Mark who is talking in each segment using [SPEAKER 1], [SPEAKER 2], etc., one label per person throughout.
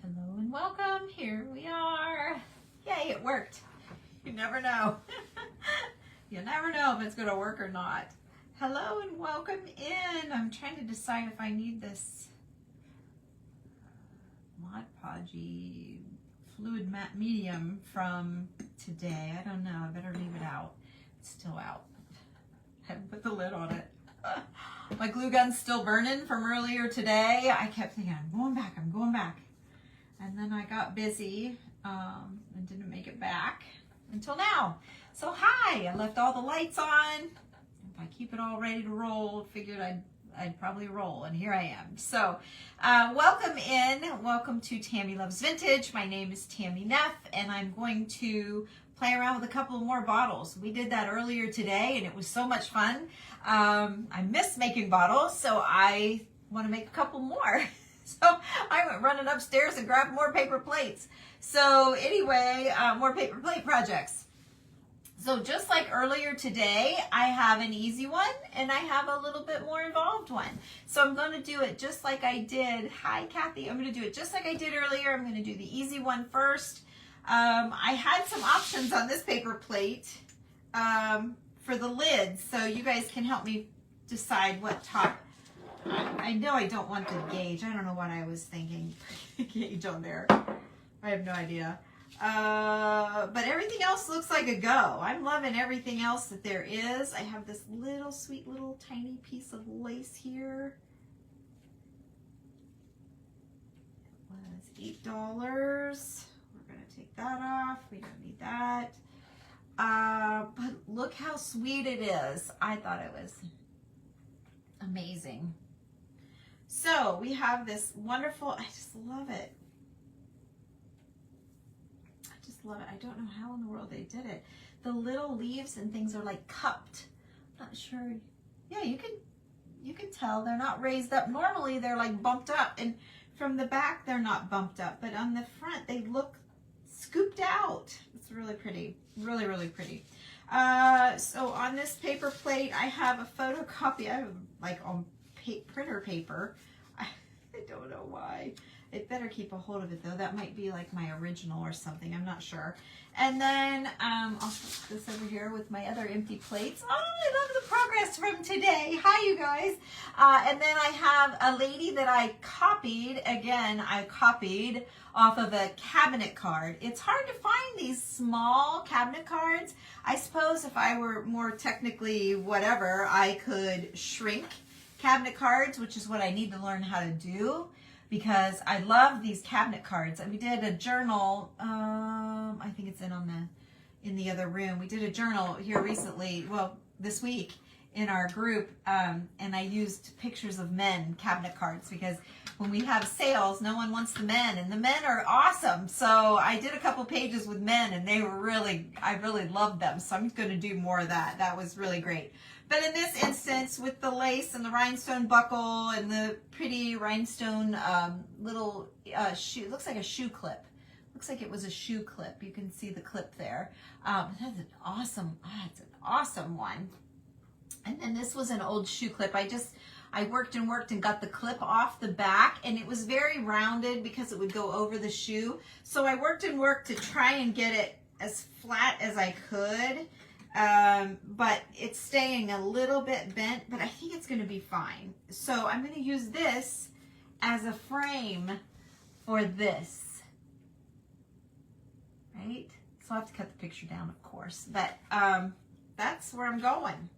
[SPEAKER 1] Hello and welcome. Here we are. Yay, it worked. You never know. You never know if it's going to work or not. Hello and welcome in. I'm trying to decide if I need this Mod Podge fluid matte medium from today. I don't know. I better leave it out. It's still out. I haven't put the lid on it. My glue gun's still burning from earlier today. I kept thinking, I'm going back. And then I got busy and didn't make it back until now. So hi, I left all the lights on. If I keep it all ready to roll, figured I'd probably roll, and here I am. So welcome in. Welcome to Tammy Loves Vintage. My name is Tammy Neff, and I'm going to play around with a couple more bottles. We did that earlier today, and it was so much fun. I miss making bottles, so I want to make a couple more. So I went running upstairs and grabbed more paper plates. So anyway, more paper plate projects. So just like earlier today, I have an easy one and I have a little bit more involved one. So I'm going to do it just like I did. Hi, Kathy. I'm going to do it just like I did earlier. I'm going to do the easy one first. I had some options on this paper plate for the lids, so you guys can help me decide what top. I know I don't want to gauge. I don't know what I was thinking. Gauge on there. I have no idea. But everything else looks like a go. I'm loving everything else that there is. I have this little sweet little tiny piece of lace here. It was $8. We're going to take that off. We don't need that. But look how sweet it is. I thought it was amazing. So we have this wonderful, I just love it. I just love it. I don't know how in the world they did it. The little leaves and things are like cupped. I'm not sure. Yeah, you can tell they're not raised up. Normally they're like bumped up, and from the back they're not bumped up, but on the front they look scooped out. It's really pretty, really, really pretty. So on this paper plate, I have a photocopy. I have like on printer paper. I don't know why. It better keep a hold of it though. That might be like my original or something. I'm not sure. And then I'll put this over here with my other empty plates. Oh, I love the progress from today. Hi, you guys. And then I have a lady that I copied. Again, I copied off of a cabinet card. It's hard to find these small cabinet cards. I suppose if I were more technically whatever, I could shrink cabinet cards, which is what I need to learn how to do, because I love these cabinet cards. And we did a journal, I think it's in the other room. We did a journal here recently, well, this week in our group, and I used pictures of men cabinet cards, because when we have sales, no one wants the men, and the men are awesome. So I did a couple pages with men, and they were I really loved them. So I'm going to do more of that. That was really great. But in this instance, with the lace and the rhinestone buckle and the pretty rhinestone little shoe, it looks like a shoe clip. Looks like it was a shoe clip. You can see the clip there. That's an awesome, it's an awesome one. And then this was an old shoe clip. I worked and got the clip off the back, and it was very rounded because it would go over the shoe. So I worked to try and get it as flat as I could. But it's staying a little bit bent, but I think it's going to be fine. So I'm going to use this as a frame for this, right? So I'll have to cut the picture down, of course, but that's where I'm going.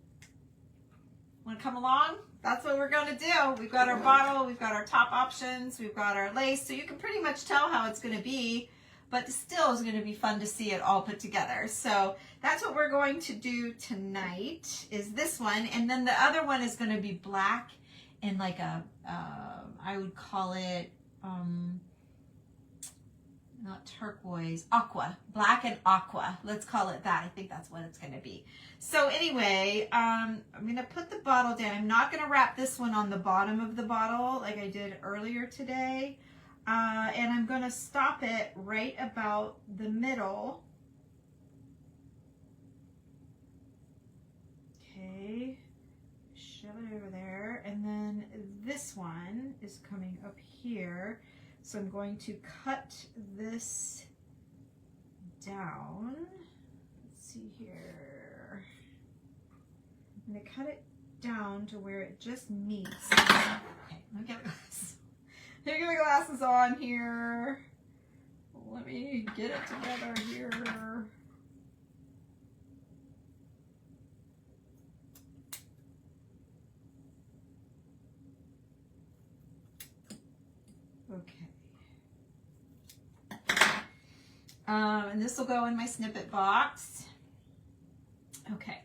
[SPEAKER 1] Want to come along? That's what we're going to do. We've got our bottle, we've got our top options, we've got our lace, so you can pretty much tell how it's going to be, but still is going to be fun to see it all put together. So that's what we're going to do tonight, is this one. And then the other one is going to be black and like a, I would call it, not turquoise, aqua, black and aqua. Let's call it that. I think that's what it's going to be. So anyway, I'm going to put the bottle down. I'm not going to wrap this one on the bottom of the bottle like I did earlier today. And I'm going to stop it right about the middle. Okay, shove it over there. And then this one is coming up here. So I'm going to cut this down. Let's see here. I'm going to cut it down to where it just meets. Okay, let me get my glasses. Let me get my glasses on here. Let me get it together here. Okay. And this will go in my snippet box. Okay.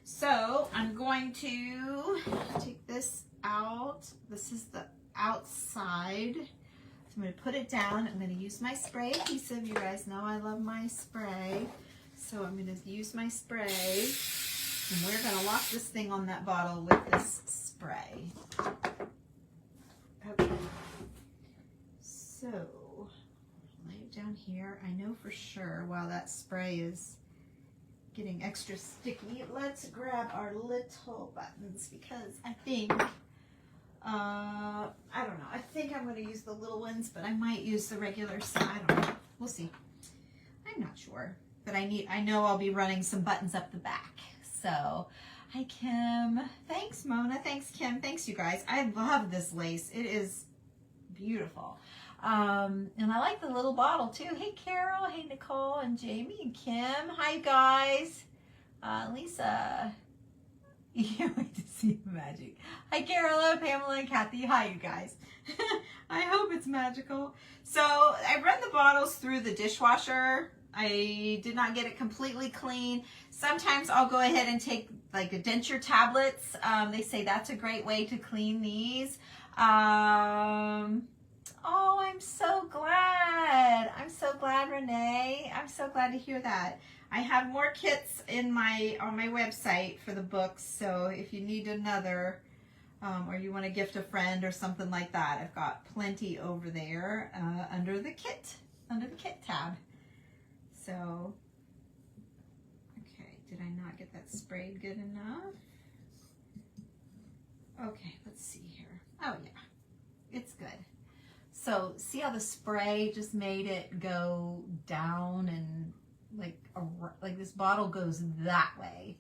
[SPEAKER 1] So I'm going to take this out. This is the outside. So I'm going to put it down. I'm going to use my spray adhesive. You guys know I love my spray. So I'm going to use my spray. And we're going to lock this thing on that bottle with this spray. Okay. So lay it down here. I know for sure while that spray is getting extra sticky, let's grab our little buttons because I think, I don't know, I think I'm going to use the little ones, but I might use the regular size. I don't know. We'll see. I'm not sure, but I know I'll be running some buttons up the back. So, hi Kim. Thanks Mona. Thanks Kim. Thanks you guys. I love this lace. It is beautiful. And I like the little bottle too. Hey Carol, hey Nicole and Jamie and Kim. Hi guys. Lisa. You can't wait to see the magic. Hi Carola, Pamela, and Kathy. Hi you guys. I hope it's magical. So I run the bottles through the dishwasher. I did not get it completely clean. Sometimes I'll go ahead and take like the denture tablets. They say that's a great way to clean these. Oh, I'm so glad. I'm so glad, Renee. I'm so glad to hear that. I have more kits on my website for the books, so if you need another, or you want to gift a friend or something like that, I've got plenty over there under the kit tab. So, okay, did I not get that sprayed good enough? Okay, let's see here. Oh yeah, it's good. So see how the spray just made it go down and like this bottle goes that way.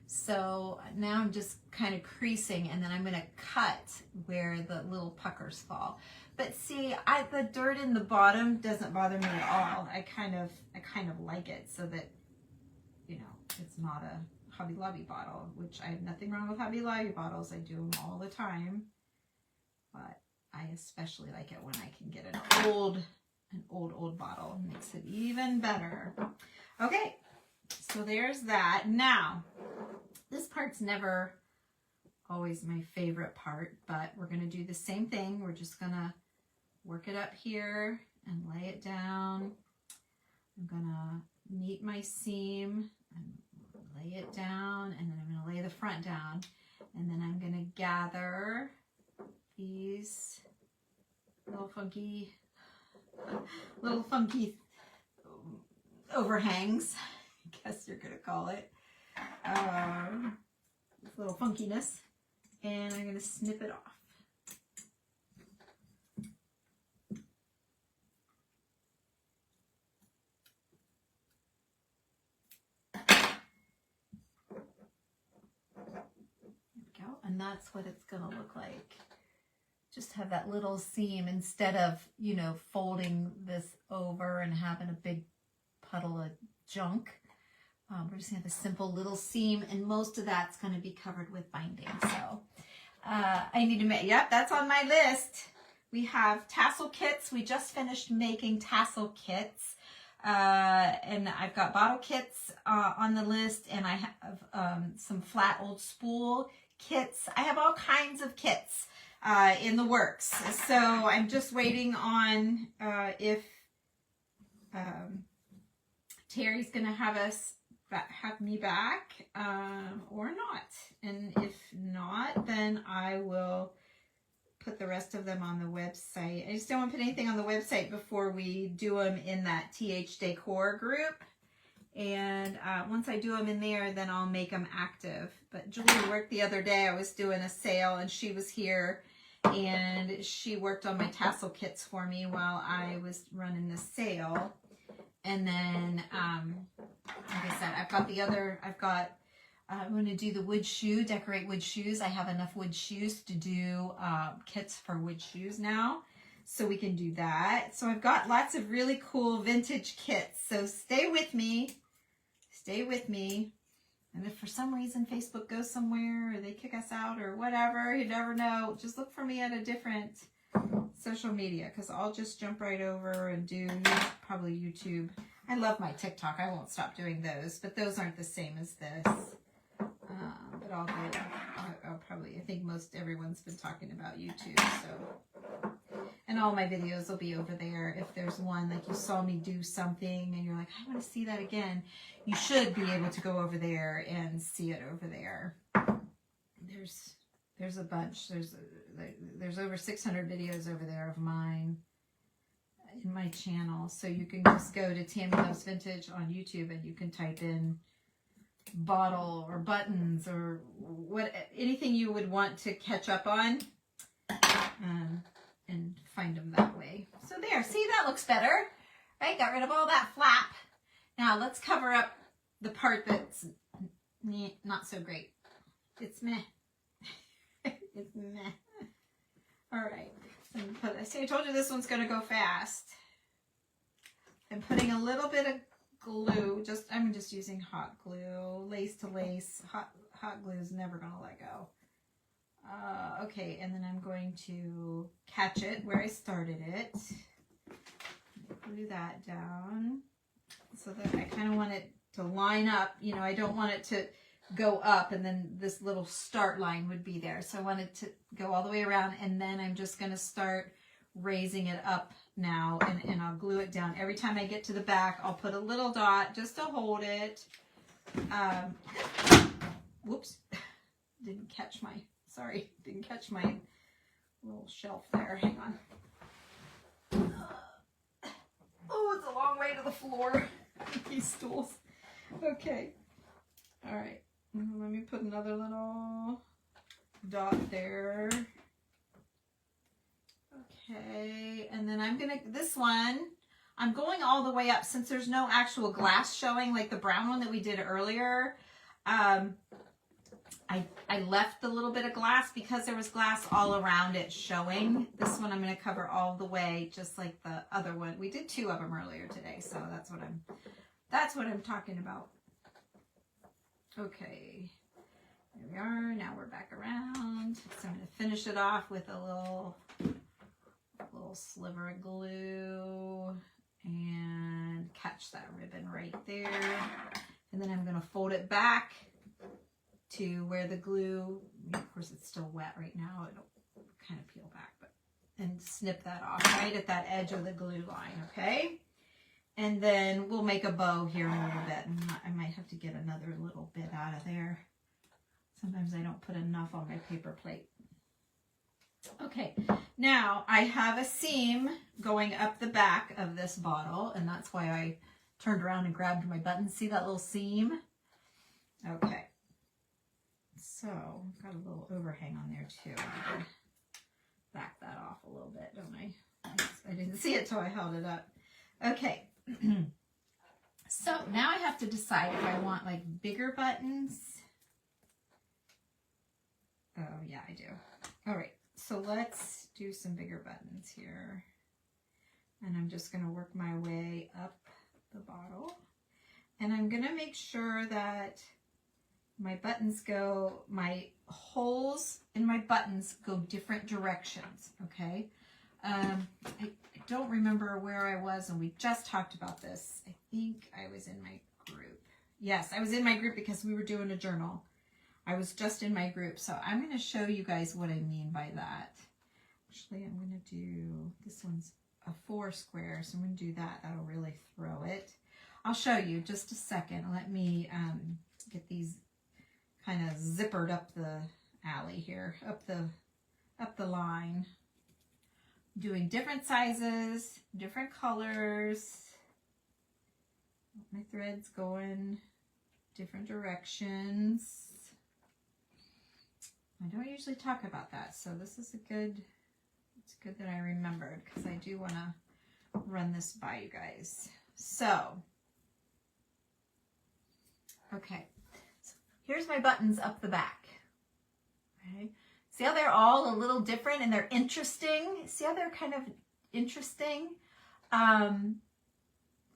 [SPEAKER 1] So now I'm just kind of creasing and then I'm going to cut where the little puckers fall. But see, the dirt in the bottom doesn't bother me at all. I kind of like it so that, you know, it's not a Hobby Lobby bottle, which I have nothing wrong with Hobby Lobby bottles. I do them all the time. But I especially like it when I can get an old bottle. It makes it even better. Okay, so there's that. Now, this part's never always my favorite part, but we're going to do the same thing. We're just going to work it up here and lay it down. I'm going to meet my seam and lay it down, and then I'm going to lay the front down, and then I'm going to gather these little funky overhangs, I guess you're gonna call it, this little funkiness, and I'm gonna snip it off. There we go, and that's what it's gonna look like. Just have that little seam instead of, you know, folding this over and having a big puddle of junk. We're just gonna have a simple little seam, and most of that's gonna be covered with binding. So I need to make, yep, that's on my list. We have tassel kits. We just finished making tassel kits. And I've got bottle kits on the list, and I have some flat old spool kits. I have all kinds of kits in the works. So I'm just waiting on if Terry's gonna have me back or not. And if not, then I will put the rest of them on the website. I just don't want to put anything on the website before we do them in that TH Decor group. And once I do them in there, then I'll make them active. But Julie worked the other day. I was doing a sale and she was here. and she worked on my tassel kits for me while I was running the sale. And then, like I said, I'm going to do the wood shoe, decorate wood shoes. I have enough wood shoes to do kits for wood shoes now. So we can do that. So I've got lots of really cool vintage kits. So stay with me. Stay with me. And if for some reason Facebook goes somewhere or they kick us out or whatever, you never know. Just look for me at a different social media, because I'll just jump right over and do probably YouTube. I love my TikTok. I won't stop doing those, but those aren't the same as this. But I'll probably, I think everyone's been talking about YouTube, so. And all my videos will be over there. If there's one, like you saw me do something and you're like, I want to see that again, you should be able to go over there and see it over there. There's a bunch. There's over 600 videos over there of mine in my channel. So you can just go to Tammy Loves Vintage on YouTube and you can type in bottle or buttons or anything you would want to catch up on, and find them that way. So there, see, that looks better, right? Got rid of all that flap. Now let's cover up the part that's not so great. It's meh. It's meh. All right. So I told you this one's going to go fast. I'm putting a little bit of glue. I'm just using hot glue, lace to lace. Hot glue is never going to let go. Okay, and then I'm going to catch it where I started it. Glue that down so that I kind of want it to line up. You know, I don't want it to go up and then this little start line would be there. So I want it to go all the way around, and then I'm just going to start raising it up now, and I'll glue it down. Every time I get to the back, I'll put a little dot just to hold it. Whoops, didn't catch my little shelf there. Hang on. Oh, it's a long way to the floor. These stools. Okay. All right. Let me put another little dot there. Okay. And then this one, I'm going all the way up since there's no actual glass showing like the brown one that we did earlier. I left a little bit of glass because there was glass all around it showing. This one I'm going to cover all the way, just like the other one. We did 2 of them earlier today, so that's what I'm talking about. Okay, there we are. Now we're back around. So I'm going to finish it off with a little sliver of glue and catch that ribbon right there. And then I'm going to fold it back to where the glue, of course it's still wet right now, it'll kind of peel back, and snip that off right at that edge of the glue line, okay? And then we'll make a bow here in a little bit, and I might have to get another little bit out of there. Sometimes I don't put enough on my paper plate. Okay, now I have a seam going up the back of this bottle, and that's why I turned around and grabbed my button. See that little seam? Okay. So, got a little overhang on there too. I need to back that off a little bit, don't I? I didn't see it till I held it up. Okay. So now I have to decide if I want like bigger buttons. Oh yeah, I do. All right. So let's do some bigger buttons here. And I'm just going to work my way up the bottle. And I'm going to make sure that my holes in my buttons go different directions, okay? I don't remember where I was, and we just talked about this. I think I was in my group. Yes, I was in my group because we were doing a journal. I was just in my group, so I'm going to show you guys what I mean by that. Actually, I'm going to do, this one's a 4 square, so I'm going to do that. That'll really throw it. I'll show you just a second. Let me get these kind of zippered up the alley here, up the line. Doing different sizes, different colors. My thread's going different directions. I don't usually talk about that, so this is a good It's good that I remembered because I do want to run this by you guys. So, okay. So here's my buttons up the back. Okay. See how they're all a little different and they're interesting? See how they're kind of interesting?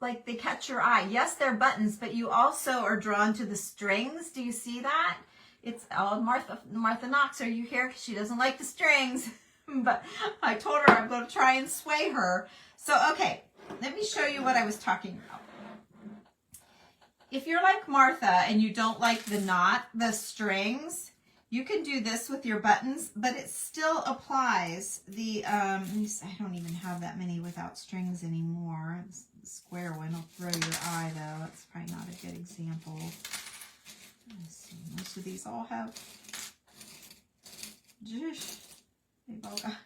[SPEAKER 1] Like they catch your eye. Yes, they're buttons, but you also are drawn to the strings. Do you see that? It's Martha Knox, are you here? Because she doesn't like the strings. But I told her I'm going to try and sway her. So, okay, let me show you what I was talking about. If you're like Martha and you don't like the strings, you can do this with your buttons, but it still applies the, I don't even have that many without strings anymore. The square one will throw your eye though. That's probably not a good example. Let's see, most of these all have, they've all got,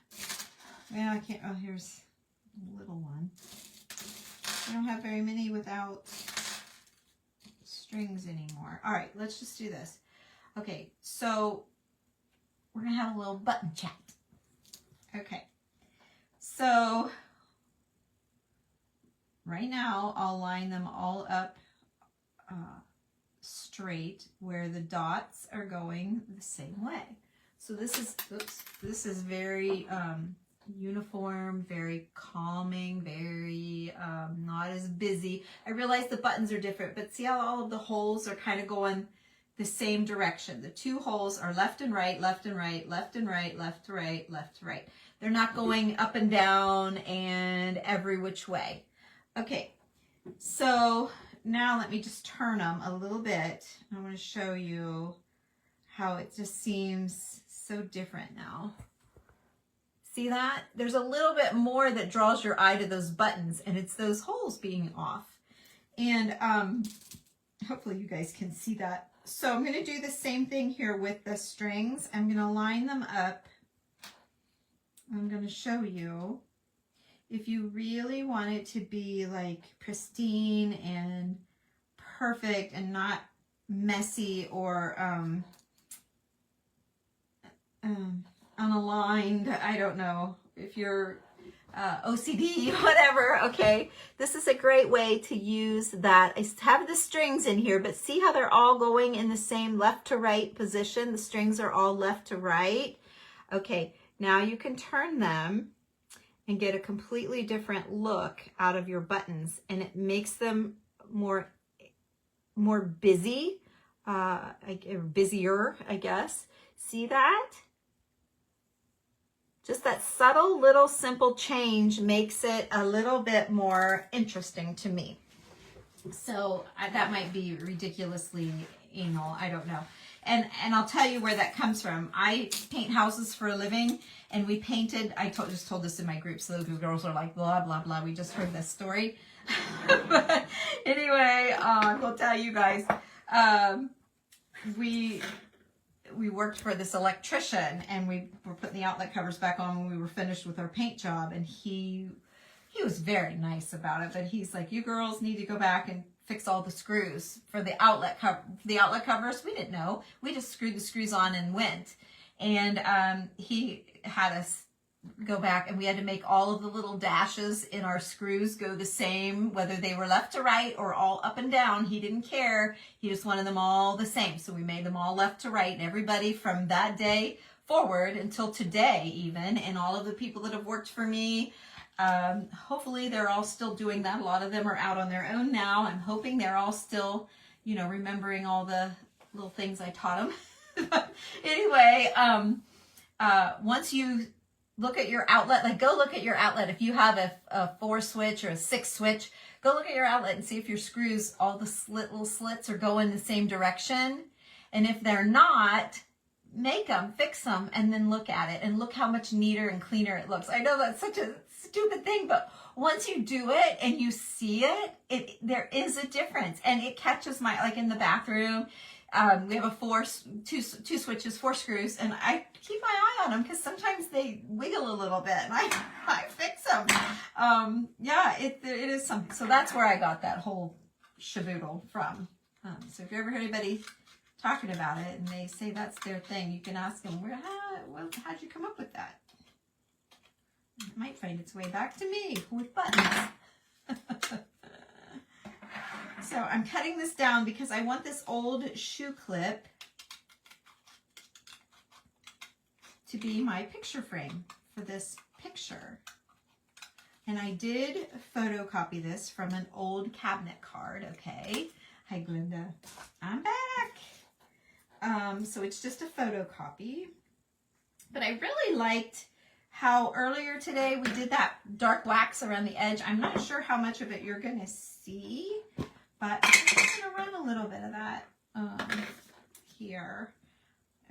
[SPEAKER 1] well, I can't, oh, here's a little one. I don't have very many without strings anymore. All right, let's just do this. Okay, so we're going to have a little button chat. Okay, so right now I'll line them all up straight where the dots are going the same way. So this is, this is very uniform, very calming, very not as busy. I realize the buttons are different, but see how all of the holes are kind of going the same direction. The two holes are left and right, left and right, left and right, left to right, left to right. They're not going up and down and every which way. Okay, so now let me just turn them a little bit. I want to show you how it just seems so different now. See that? There's a little bit more that draws your eye to those buttons, and it's those holes being off. And hopefully you guys can see that. So I'm going to do the same thing here with the strings. I'm going to line them up. I'm going to show you. If you really want it to be like pristine and perfect and not messy or unaligned, I don't know, if you're OCD, whatever, okay, this is a great way to use that. I have the strings in here, but see how they're all going in the same left to right position? The strings are all left to right. Okay, now you can turn them and get a completely different look out of your buttons, and it makes them more busy, busier, I guess. See that? Just that subtle little simple change makes it a little bit more interesting to me. So that might be ridiculously anal, I don't know. And I'll tell you where that comes from. I paint houses for a living, and we painted, I just told this in my group, so the girls are like, blah, blah, blah. We just heard this story. But anyway, I will tell you guys, we worked for this electrician, and we were putting the outlet covers back on when we were finished with our paint job, and he was very nice about it, but he's like, you girls need to go back and fix all the screws for the outlet covers. We didn't know. We just screwed the screws on and went. And he had us go back, and we had to make all of the little dashes in our screws go the same, whether they were left to right or all up and down. He didn't care. He just wanted them all the same. So we made them all left to right, and everybody from that day forward until today even, and all of the people that have worked for me, hopefully they're all still doing that. A lot of them are out on their own now. I'm hoping they're all still, you know, remembering all the little things I taught them. But anyway, once you look at your outlet, like go look at your outlet. If you have a 4 switch or a 6 switch, go look at your outlet and see if your screws, all the little slits are going the same direction. And if they're not, make them, fix them, and then look at it and look how much neater and cleaner it looks. I know that's such a stupid thing, but once you do it and you see it, there is a difference, and it catches my, like in the bathroom, we have two switches, 4 screws, and I keep my eye on them because sometimes they wiggle a little bit, and I fix them. Yeah, it is something. So that's where I got that whole shaboodle from. So if you ever heard anybody talking about it and they say that's their thing, you can ask them, how'd you come up with that? It might find its way back to me with buttons. So I'm cutting this down because I want this old shoe clip to be my picture frame for this picture. And I did photocopy this from an old cabinet card, okay? Hi, Glenda. I'm back. So it's just a photocopy. But I really liked how earlier today we did that dark wax around the edge. I'm not sure how much of it you're going to see, but I'm just going to run a little bit of that here.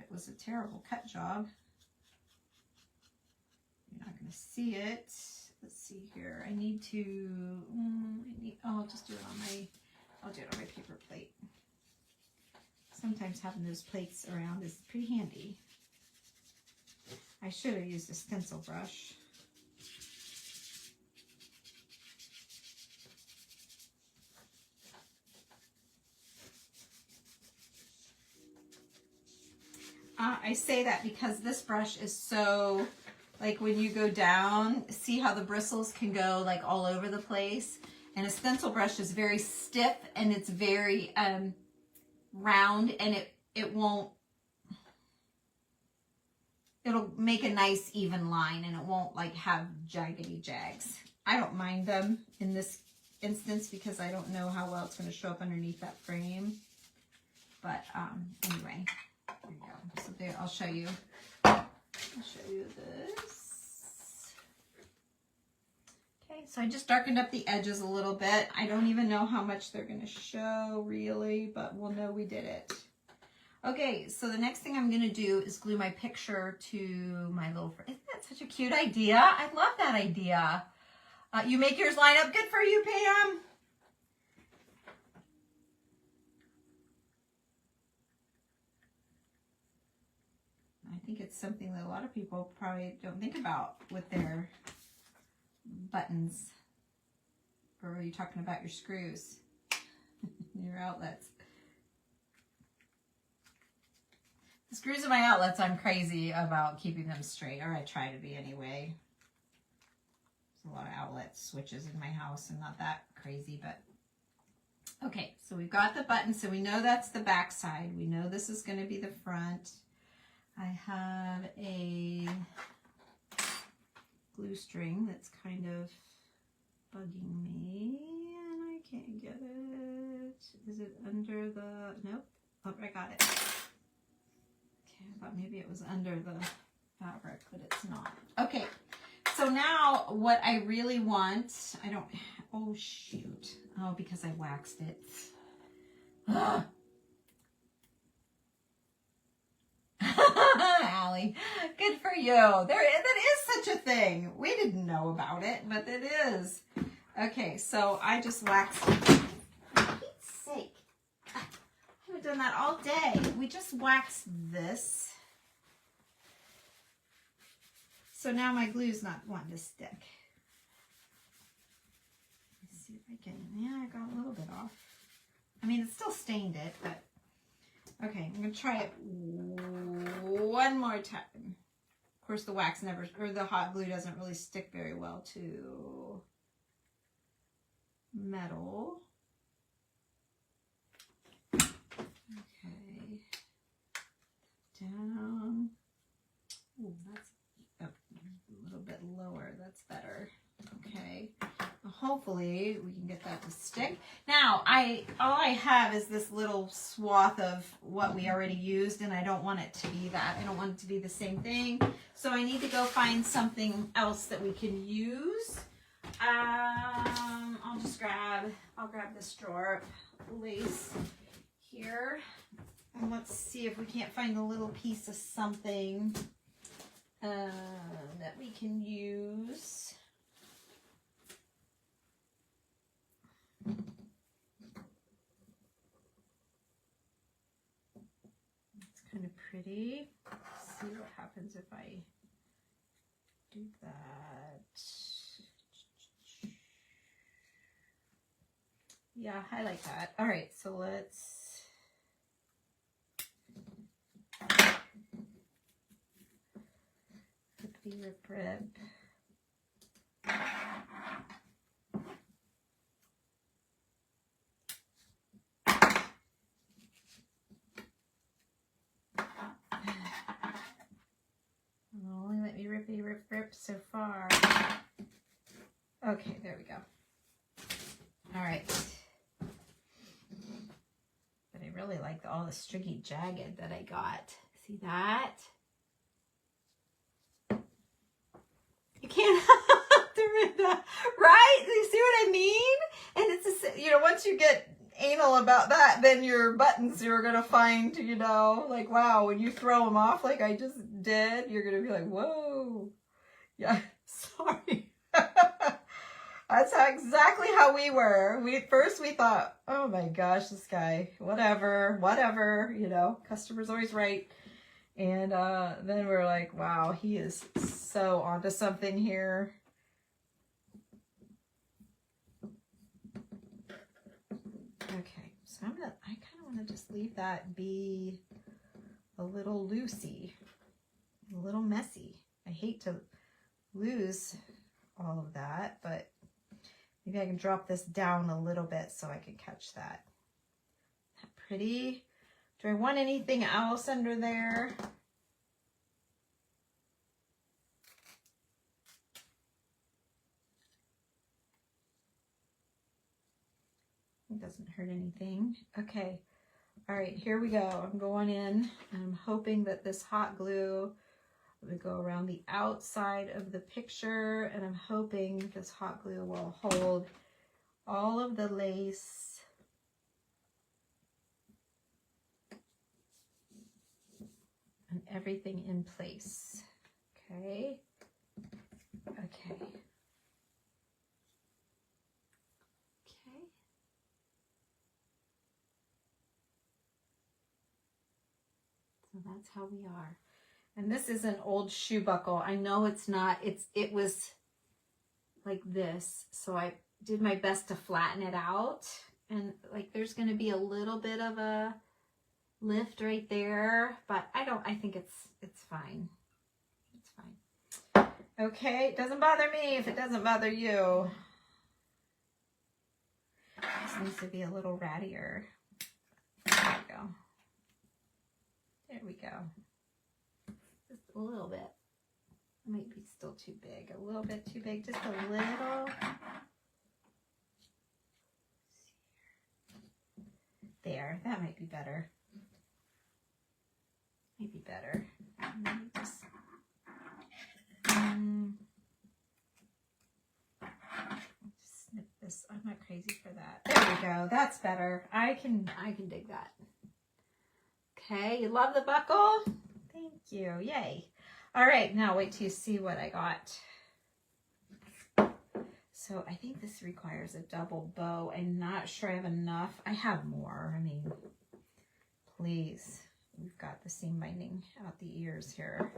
[SPEAKER 1] It was a terrible cut job. You're not going to see it. Let's see here. I need to, oh, I'll just do it on my, I'll do it on my paper plate. Sometimes having those plates around is pretty handy. I should have used a stencil brush. I say that because this brush is so, like when you go down, see how the bristles can go like all over the place? And a stencil brush is very stiff and it's very round, and it won't, it'll make a nice even line and it won't like have jaggedy jags. I don't mind them in this instance because I don't know how well it's going to show up underneath that frame. But anyway, there you go. So there, I'll show you. I'll show you this. Okay, so I just darkened up the edges a little bit. I don't even know how much they're going to show really, but we'll know we did it. Okay, so the next thing I'm going to do is glue my picture to my little friend. Isn't that such a cute idea? I love that idea. You make yours line up. Good for you, Pam. I think it's something that a lot of people probably don't think about with their buttons. Or are you talking about your screws? Your outlets. The screws in my outlets, I'm crazy about keeping them straight, or I try to be anyway. There's a lot of outlet switches in my house and not that crazy, but okay, so we've got the button, so we know that's the back side. We know this is going to be the front. I have a glue string that's kind of bugging me, and I can't get it. Is it under the, nope, oh, I got it. Okay, I thought maybe it was under the fabric, but it's not. Okay, so now what I really want, I don't, oh shoot, oh, because I waxed it. Ugh. Allie, good for you. That is such a thing. We didn't know about it, but it is. Okay, so I just waxed it. For Pete's sake. I haven't done that all day. We just waxed this. So now my glue's not wanting to stick. Let's see if I can, yeah, I got a little bit off. I mean, it still stained it, but okay, I'm going to try it one more time. Of course, the wax never, or the hot glue doesn't really stick very well to metal. Okay. Down. Ooh, that's a little bit lower. That's better. Okay. Hopefully we can get that to stick. Now, all I have is this little swath of what we already used, and I don't want it to be that. I don't want it to be the same thing. So I need to go find something else that we can use. I'll grab this drawer of lace here. And let's see if we can't find a little piece of something that we can use. It's kind of pretty. Let's see what happens if I do that. Yeah, I like that. All right, so let's put the rip. rip so far. Okay, there we go. All right. But I really like all the stringy jagged that I got. See that? You can't right? You see what I mean? And it's a, you know, once you get anal about that, then your buttons you're gonna find, you know, like, wow, when you throw them off like I just did, you're gonna be like, whoa. Yeah, sorry. That's exactly how we were. First we thought, oh my gosh, this guy, whatever, you know, customer's always right. And then we're like, wow, he is so onto something here. Okay, so I kind of want to just leave that be a little loosey, a little messy. I hate to lose all of that, but maybe I can drop this down a little bit so I can catch that. Isn't that pretty? Do I want anything else under there? It doesn't hurt anything. Okay. All right, here we go. I'm going in and I'm hoping that this hot glue will go around the outside of the picture, and I'm hoping this hot glue will hold all of the lace and everything in place. Okay. Okay. Okay. So that's how we are. And this is an old shoe buckle. I know it's not, it was like this. So I did my best to flatten it out. And like there's going to be a little bit of a lift right there, but I think it's fine. It's fine. Okay, it doesn't bother me if it doesn't bother you. This needs to be a little rattier. There we go. There we go. Just a little bit. Might be still too big. A little bit too big. Just a little. There. That might be better. Might be better. Maybe just snip this. I'm not crazy for that. There we go. That's better. I can dig that. Okay, you love the buckle? Thank you. Yay. All right, now wait till you see what I got. So I think this requires a double bow. I'm not sure I have enough. I have more. I mean, please. We've got the seam binding out the ears here.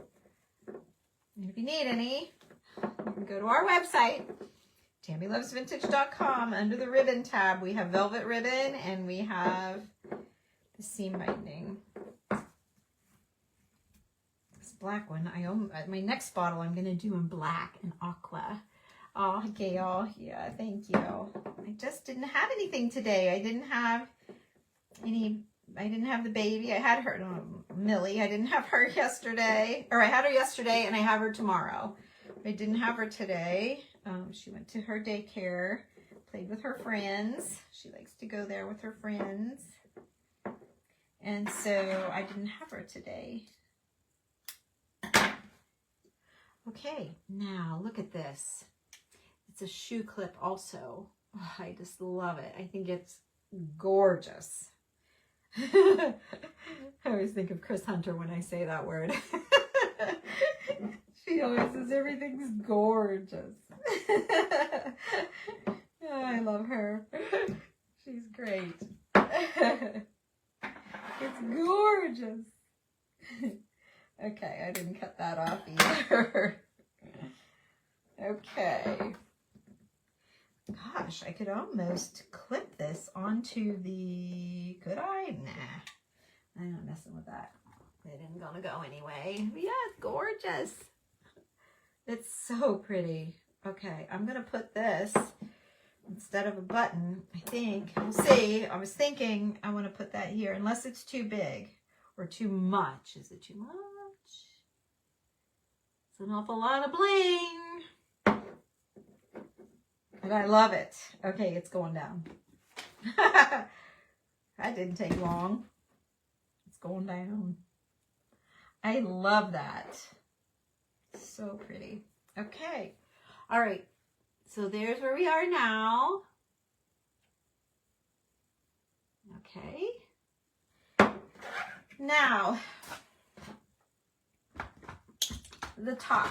[SPEAKER 1] And if you need any, you can go to our website, TammyLovesVintage.com. Under the ribbon tab, we have velvet ribbon and we have the seam binding. This black one, my next bottle I'm going to do in black and aqua. Oh, Gail, yeah, thank you. I just didn't have anything today. I didn't have the baby. I had her, Millie. I didn't have her yesterday. Or I had her yesterday and I have her tomorrow. I didn't have her today. She went to her daycare, played with her friends. She likes to go there with her friends. And so I didn't have her today. Okay, now look at this. It's a shoe clip also. Oh, I just love it. I think it's gorgeous. I always think of Chris Hunter when I say that word. She always says everything's gorgeous. Oh, I love her. She's great. It's gorgeous. Okay, I didn't cut that off either. Okay. Gosh, I could almost clip this onto the, could I? Nah, I'm not messing with that. It isn't gonna go anyway. But yeah, it's gorgeous. It's so pretty. Okay, I'm gonna put this instead of a button, I think. We'll see. I was thinking I want to put that here, unless it's too big or too much. Is it too much? It's an awful lot of bling. And I love it. Okay, it's going down. That didn't take long. It's going down. I love that. So pretty. Okay. All right. So there's where we are now. Okay. Now, the top.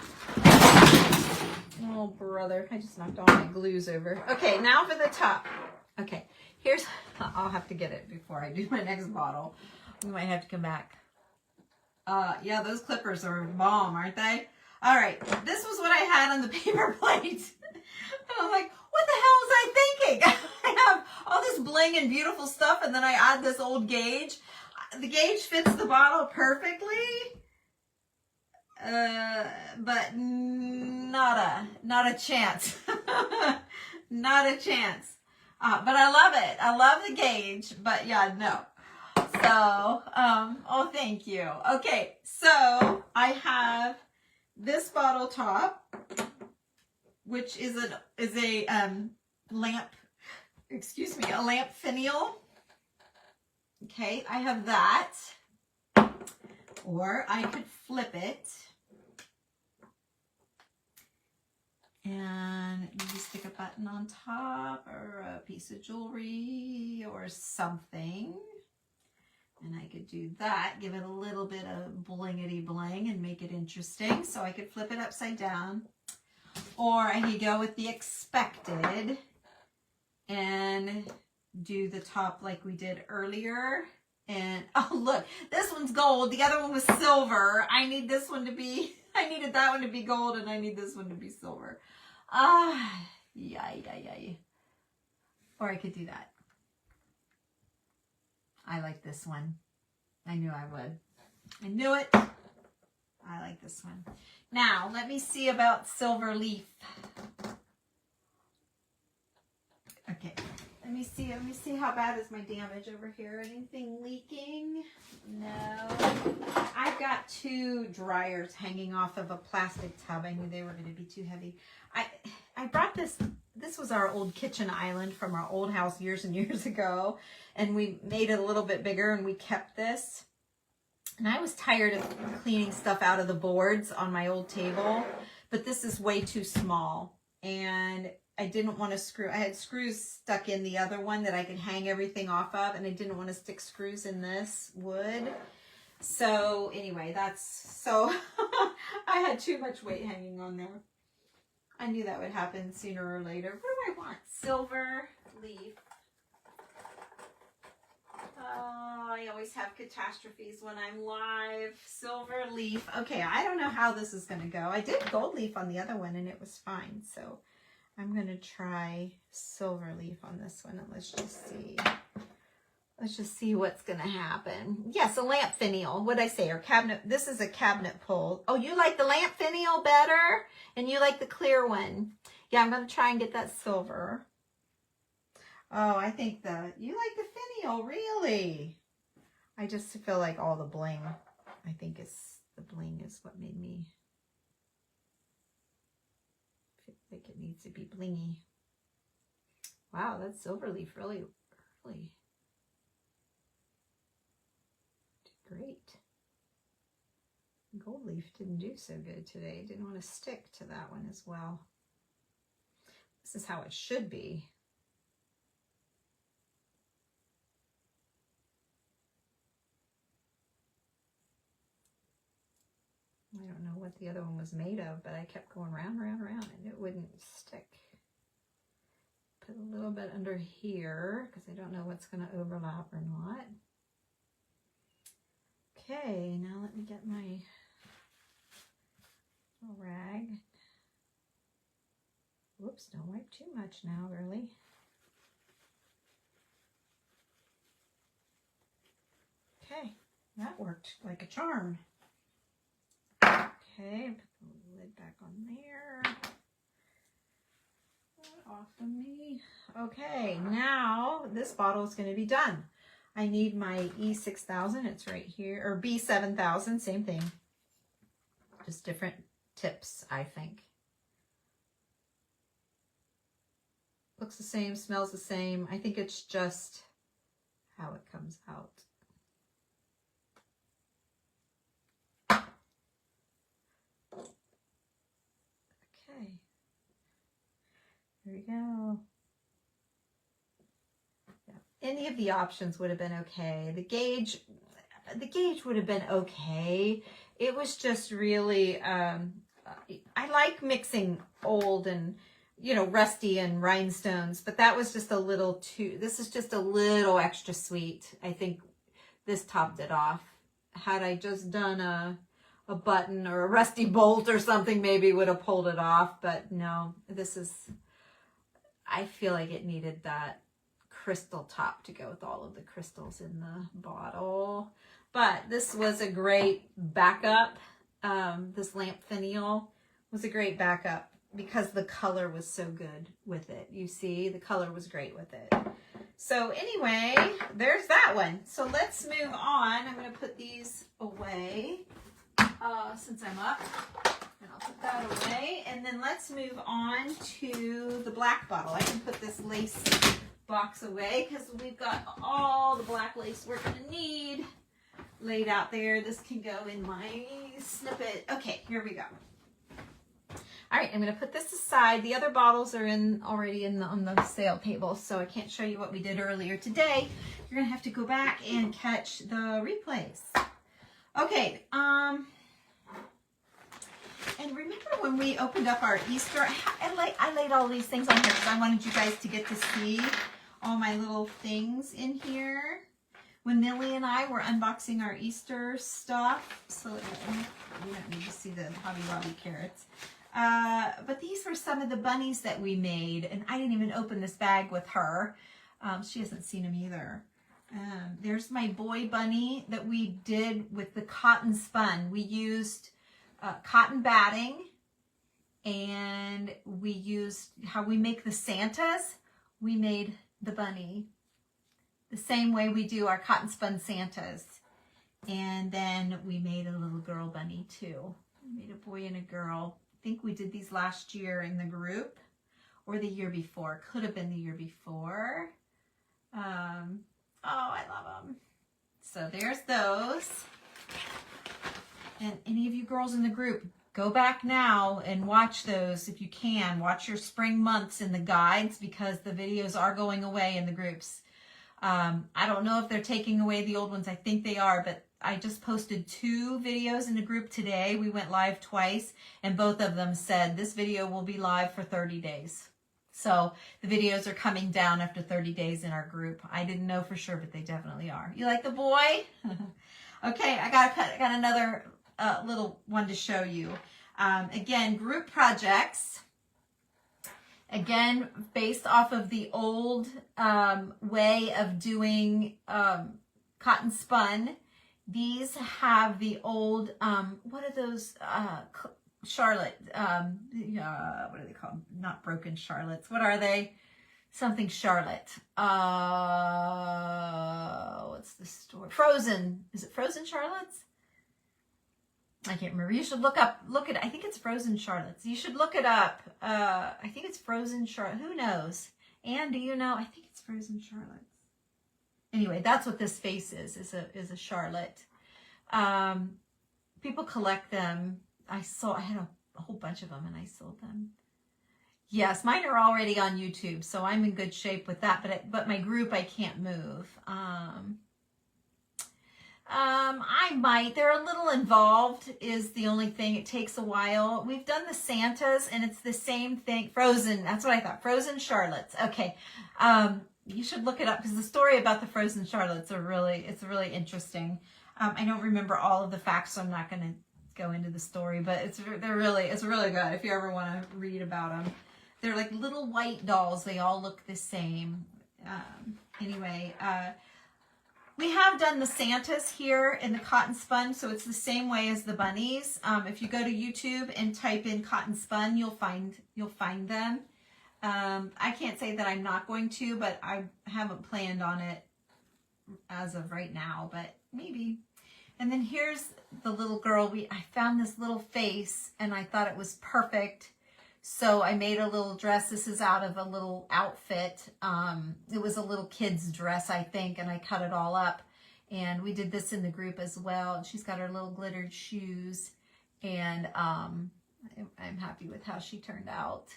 [SPEAKER 1] Oh, brother. I just knocked all my glues over. Okay, now for the top. Okay, here's, I'll have to get it before I do my next bottle. We might have to come back. Yeah, those clippers are bomb, aren't they? All right, this was what I had on the paper plate. And I was like, what the hell was I thinking? I have all this bling and beautiful stuff, and then I add this old gauge. The gauge fits the bottle perfectly, but not a chance. Not a chance. But I love it. I love the gauge, but yeah, no. So, oh, thank you. Okay, so I have this bottle top, which is a lamp, excuse me, a lamp finial. Okay, I have that, or I could flip it and maybe stick a button on top or a piece of jewelry or something. And I could do that, give it a little bit of blingity bling and make it interesting. So I could flip it upside down, or I could go with the expected and do the top like we did earlier. And oh, look, this one's gold. The other one was silver. I need this one to be, I needed that one to be gold, and I need this one to be silver. Yeah. Or I could do that. I like this one. I knew I would. I knew it. I like this one. Now, let me see about silver leaf. Okay. Let me see how bad is my damage over here. Anything leaking? No. I've got 2 dryers hanging off of a plastic tub. I knew they were going to be too heavy. I brought this. This was our old kitchen island from our old house years and years ago. And we made it a little bit bigger, and we kept this. And I was tired of cleaning stuff out of the boards on my old table, but this is way too small. And I didn't want to screw, I had screws stuck in the other one that I could hang everything off of, and I didn't want to stick screws in this wood. So anyway, so I had too much weight hanging on there. I knew that would happen sooner or later. What do I want? Silver leaf. Oh, I always have catastrophes when I'm live. Silver leaf. Okay, I don't know how this is going to go. I did gold leaf on the other one, and it was fine. So I'm going to try silver leaf on this one, and let's just see. Let's just see what's going to happen. Yes, a lamp finial. What'd I say? Or cabinet. This is a cabinet pull. Oh, you like the lamp finial better? And you like the clear one. Yeah, I'm going to try and get that silver. Oh, I think you like the finial, really? I just feel like all the bling. I think the bling is what made me feel like it needs to be blingy. Wow, that silver leaf really did great. Gold leaf didn't do so good today. Didn't want to stick to that one as well. This is how it should be. I don't know what the other one was made of, but I kept going round, and it wouldn't stick. Put a little bit under here, because I don't know what's going to overlap or not. Okay, now let me get my rag. Whoops, don't wipe too much now, really. Okay, that worked like a charm. Okay, put the lid back on there. That off of me. Okay, now this bottle is going to be done. I need my E6000. It's right here, or B7000, same thing. Just different
[SPEAKER 2] tips, I think. Looks the same, smells the same. I think it's just how it comes out. Okay. Here we go. Yeah. Any of the options would have been okay. The gauge would have been okay. It was just really, I like mixing old and, you know, rusty and rhinestones, but that was just a little too, this is just a little extra sweet. I think this topped it off. Had I just done a button or a rusty bolt or something, maybe would have pulled it off, but no, this is, I feel like it needed that crystal top to go with all of the crystals in the bottle. But this was a great backup. This lamp finial was a great backup because the color was so good with it. You see, the color was great with it. So anyway, there's that one. So let's move on. I'm going to put these away since I'm up. And I'll put that away. And then let's move on to the black bottle. I can put this lace box away because we've got all the black lace we're going to need laid out there. This can go in my snippet. Okay, here we go. All right, I'm going to put this aside. The other bottles are already on the sale table, so I can't show you what we did earlier today. You're going to have to go back and catch the replays. Okay, and remember when we opened up our Easter, I laid all these things on here because I wanted you guys to get to see all my little things in here. When Millie and I were unboxing our Easter stuff, so you don't need to see the Hobby Lobby carrots. But these were some of the bunnies that we made, and I didn't even open this bag with her. She hasn't seen them either. There's my boy bunny that we did with the cotton spun. We used cotton batting, and we used how we make the Santas. We made the bunny the same way we do our cotton spun Santas. And then we made a little girl bunny too. We made a boy and a girl. I think we did these last year in the group or the year before. Could have been the year before. Oh, I love them. So there's those. And any of you girls in the group, go back now and watch those if you can. Watch your spring months in the guides because the videos are going away in the groups. I don't know if they're taking away the old ones. I think they are, but I just posted 2 videos in the group today. We went live twice, and both of them said this video will be live for 30 days. So the videos are coming down after 30 days in our group. I didn't know for sure, but they definitely are. You like the boy? Okay, I got another little one to show you. Again, group projects. Again, based off of the old way of doing cotton spun. These have the old, what are those, Charlotte, what are they called? Not broken Charlottes. What are they? Something Charlotte. What's the store? Frozen. Is it Frozen Charlottes? I can't remember. You should look it. I think it's Frozen Charlottes. You should look it up. I think it's Frozen Charlotte. Who knows? Anne, do you know? I think it's Frozen Charlottes. Anyway, that's what this face is a Charlotte. People collect them. I had a whole bunch of them and I sold them. Yes, mine are already on YouTube, so I'm in good shape with that. But my group, I can't move. I might. They're a little involved is the only thing. It takes a while. We've done the Santas and it's the same thing. Frozen. That's what I thought. Frozen Charlottes. Okay. You should look it up because the story about the Frozen Charlottes it's really interesting. I don't remember all of the facts, so I'm not going to go into the story, but it's really good if you ever want to read about them. They're like little white dolls. They all look the same. Anyway, we have done the Santas here in the cotton spun, so it's the same way as the bunnies. If you go to YouTube and type in cotton spun, you'll find them. I can't say that I'm not going to, but I haven't planned on it as of right now, but maybe.
[SPEAKER 1] And then here's the little girl. I found this little face and I thought it was perfect. So I made a little dress. This is out of a little outfit. It was a little kid's dress, I think, and I cut it all up. And we did this in the group as well. She's got her little glittered shoes. And I'm happy with how she turned out.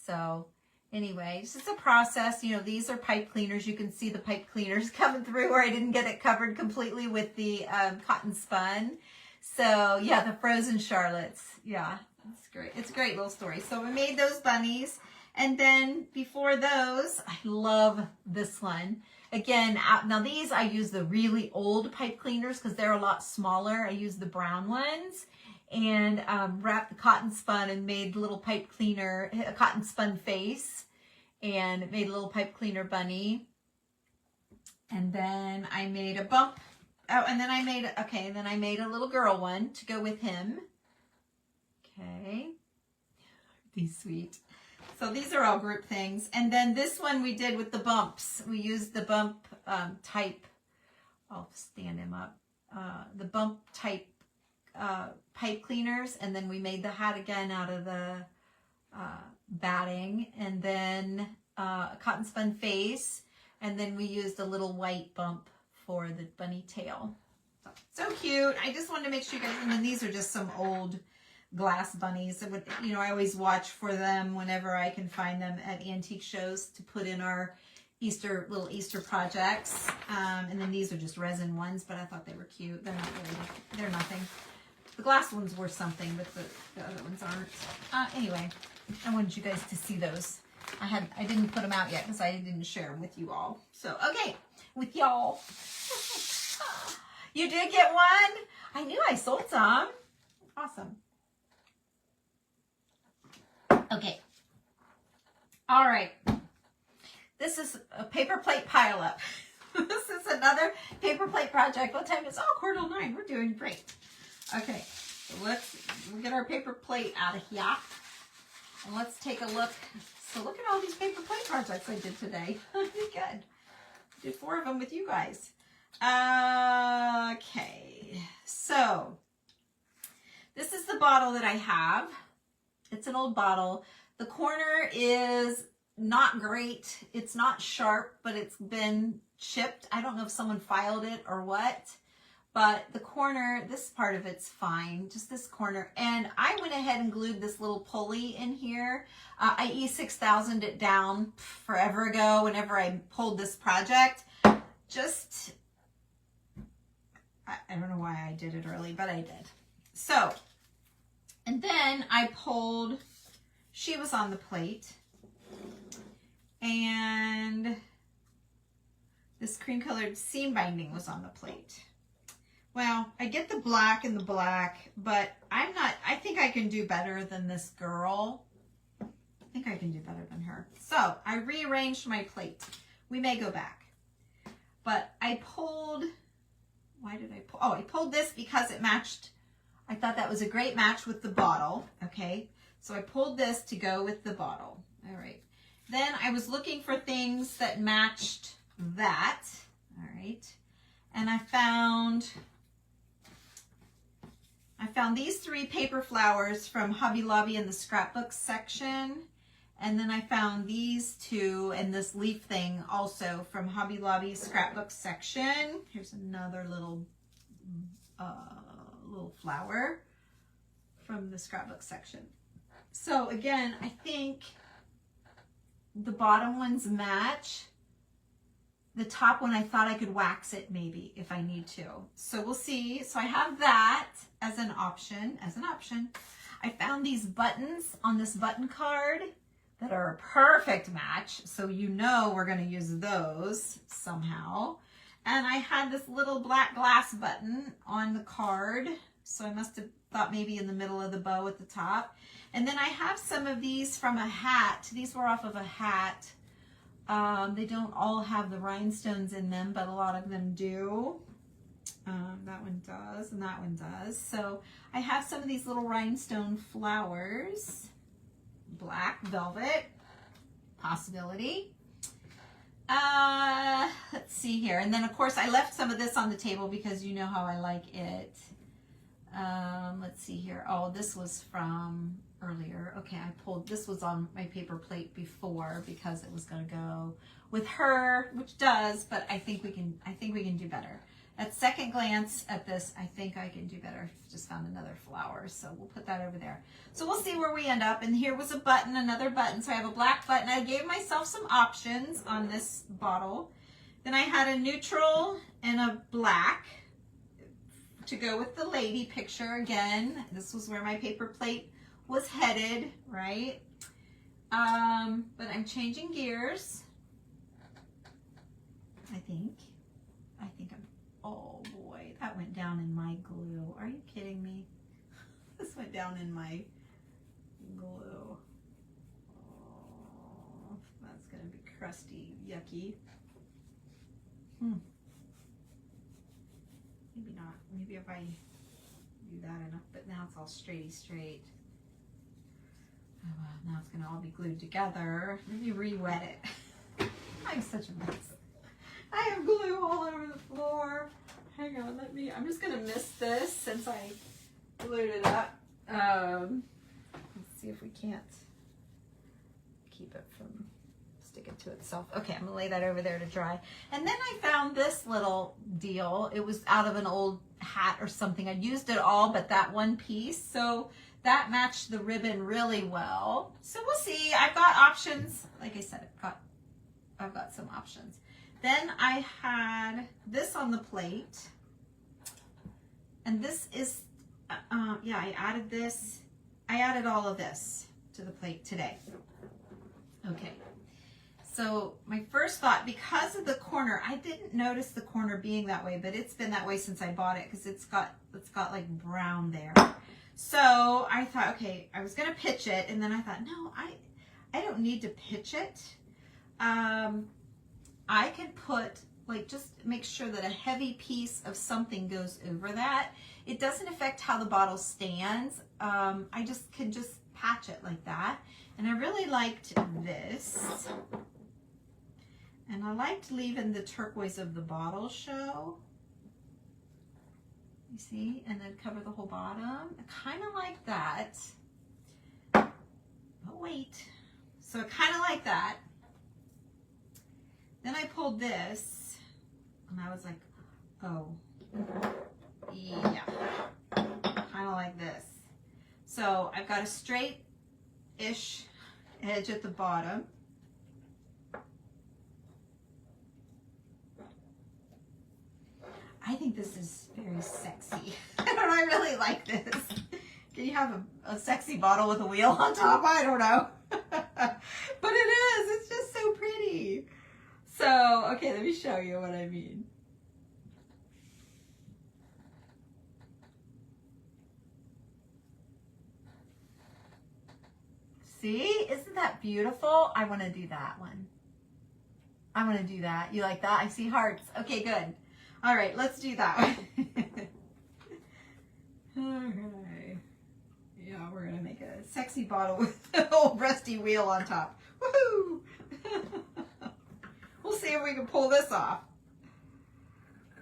[SPEAKER 1] So anyway, it's just a process. You know, these are pipe cleaners. You can see the pipe cleaners coming through where I didn't get it covered completely with the cotton spun. So yeah, the frozen Charlottes. Yeah, it's great. It's a great little story. So we made those bunnies. And then before those, I love this one. Again, now these I use the really old pipe cleaners because they're a lot smaller. I use the brown ones. And wrapped the cotton spun and made a little pipe cleaner, a cotton spun face, and made a little pipe cleaner bunny. And then I made a bump. Oh, and then I made a little girl one to go with him. Okay. These sweet. So these are all group things. And then this one we did with the bumps. We used the bump type. I'll stand him up. The bump type pipe cleaners, and then we made the hat again out of the batting, and then a cotton spun face, and then we used a little white bump for the bunny tail. So cute. I just wanted to make sure you guys, and then these are just some old glass bunnies. You know, I always watch for them whenever I can find them at antique shows to put in our little Easter projects. And then these are just resin ones, but I thought they were cute. They're not really, they're nothing. The glass ones were something, but the other ones aren't. Anyway, I wanted you guys to see those. I didn't put them out yet because I didn't share them with you all. So, okay, with y'all. You did get one? I knew I sold some. Awesome. Okay. All right. This is a paper plate pile up. This is another paper plate project. What time is it? Oh, 9:15. We're doing great. Okay, so let's get our paper plate out of here. And let's take a look. So look at all these paper plate projects I did today. Good. Did 4 of them with you guys. Okay, so this is the bottle that I have. It's an old bottle. The corner is not great. It's not sharp, but it's been chipped. I don't know if someone filed it or what. But the corner, this part of it's fine, just this corner. And I went ahead and glued this little pulley in here. I E6000'd it down forever ago whenever I pulled this project. Just, I don't know why I did it early, but I did. So, and then I pulled, she was on the plate. And this cream colored seam binding was on the plate. Well, I get the black and the black, but I think I can do better than this girl. I think I can do better than her. So I rearranged my plate. We may go back. But I pulled, why did I pull? Oh, I pulled this because it matched. I thought that was a great match with the bottle. Okay. So I pulled this to go with the bottle. All right. Then I was looking for things that matched that. All right. And I found these 3 paper flowers from Hobby Lobby in the scrapbook section. And then I found these 2 and this leaf thing also from Hobby Lobby scrapbook section. Here's another little flower from the scrapbook section. So again, I think the bottom ones match. The top one, I thought I could wax it maybe if I need to. So we'll see. So I have that as an option, I found these buttons on this button card that are a perfect match. So you know we're going to use those somehow. And I had this little black glass button on the card. So I must have thought maybe in the middle of the bow at the top. And then I have some of these from a hat. These were off of a hat. They don't all have the rhinestones in them, but a lot of them do. That one does, and that one does. So I have some of these little rhinestone flowers. Black velvet, possibility. Let's see here. And then of course I left some of this on the table because you know how I like it. Let's see here. Oh, this was from earlier. Okay, I pulled, this was on my paper plate before because it was going to go with her, which does, but I think we can do better. At second glance at this, I think I can do better. Just found another flower, so we'll put that over there. So we'll see where we end up. And here was a button, another button. So I have a black button. I gave myself some options on this bottle. Then I had a neutral and a black to go with the lady picture again. This was where my paper plate was headed, right? But I'm changing gears. I think I'm, oh boy, that went down in my glue. Are you kidding me? This went down in my glue. Oh, that's gonna be crusty, yucky. Maybe not. Maybe if I do that enough, but now it's all straight. Oh, well, now it's gonna all be glued together. Maybe re-wet it. I'm such a mess. I have glue all over the floor. Hang on, I'm just gonna mist this since I glued it up. Let's see if we can't keep it from sticking to itself. Okay, I'm gonna lay that over there to dry. And then I found this little deal. It was out of an old hat or something. I used it all but that one piece. So that matched the ribbon really well. So we'll see. I've got options. Like I said, I've got some options. Then I had this on the plate. And this is, yeah, I added this. I added all of this to the plate today. Okay. So my first thought, because of the corner, I didn't notice the corner being that way, but it's been that way since I bought it because it's got like brown there. So I thought, okay, I was gonna pitch it, and then I thought, no, I don't need to pitch it. I can put, like, just make sure that a heavy piece of something goes over that. It doesn't affect how the bottle stands. I just can patch it like that. And I really liked this. And I liked leaving the turquoise of the bottle show. You see? And then cover the whole bottom. I kind of like that. But wait. So I kind of like that. Then I pulled this. And I was like, oh. Yeah. Kind of like this. So I've got a straight-ish edge at the bottom. I think this is very sexy. I really like this. Can you have a sexy bottle with a wheel on top? I don't know. But it is. It's just so pretty. So, okay, let me show you what I mean. See? Isn't that beautiful? I want to do that one. I want to do that. You like that? I see hearts. Okay, good. All right, let's do that one. Okay. Yeah, we're going to make a sexy bottle with an old rusty wheel on top. Woohoo! We'll see if we can pull this off.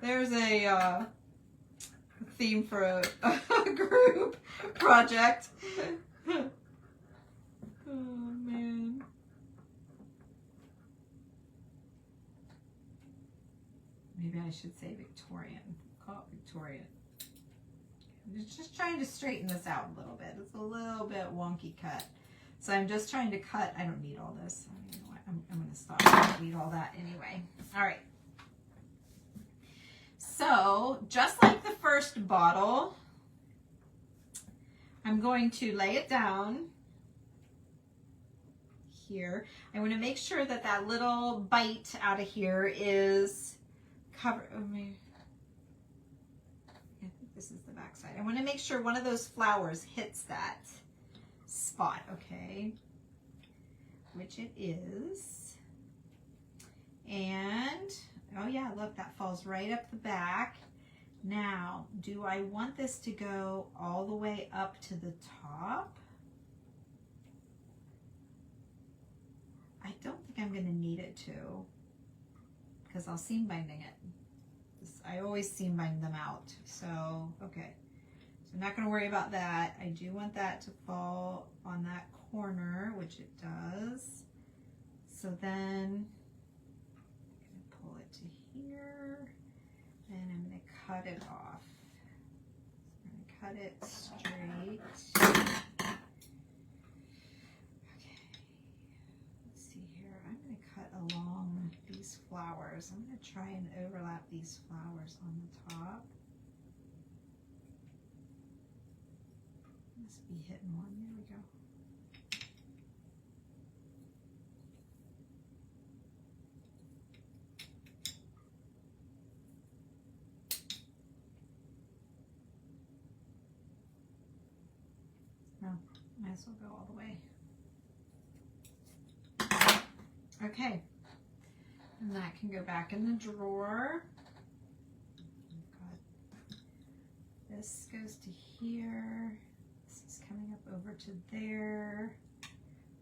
[SPEAKER 1] There's a theme for a group project. Oh, man. Maybe I should say Victorian. Call it Victorian. I'm just trying to straighten this out a little bit. It's a little bit wonky cut. So I'm just trying to cut. I don't need all this. You know what? I'm going to stop. I don't need all that anyway. All right. So just like the first bottle, I'm going to lay it down here. I want to make sure that that little bite out of here is covered. Oh, I think this is the back side. I want to make sure one of those flowers hits that spot, okay? Which it is. And, oh yeah, look, that falls right up the back. Now, do I want this to go all the way up to the top? I don't think I'm going to need it to. because I'll seam binding it. I always seam bind them out. So, okay. So I'm not going to worry about that. I do want that to fall on that corner, which it does. So then I'm going to pull it to here and I'm going to cut it off. I'm going to cut it straight. Okay. Let's see here. I'm going to cut along these flowers. I'm going to try and overlap these flowers on the top. Must be hitting one. There we go. No, might as well go all the way. Okay. And that can go back in the drawer. This goes to here. This is coming up over to there.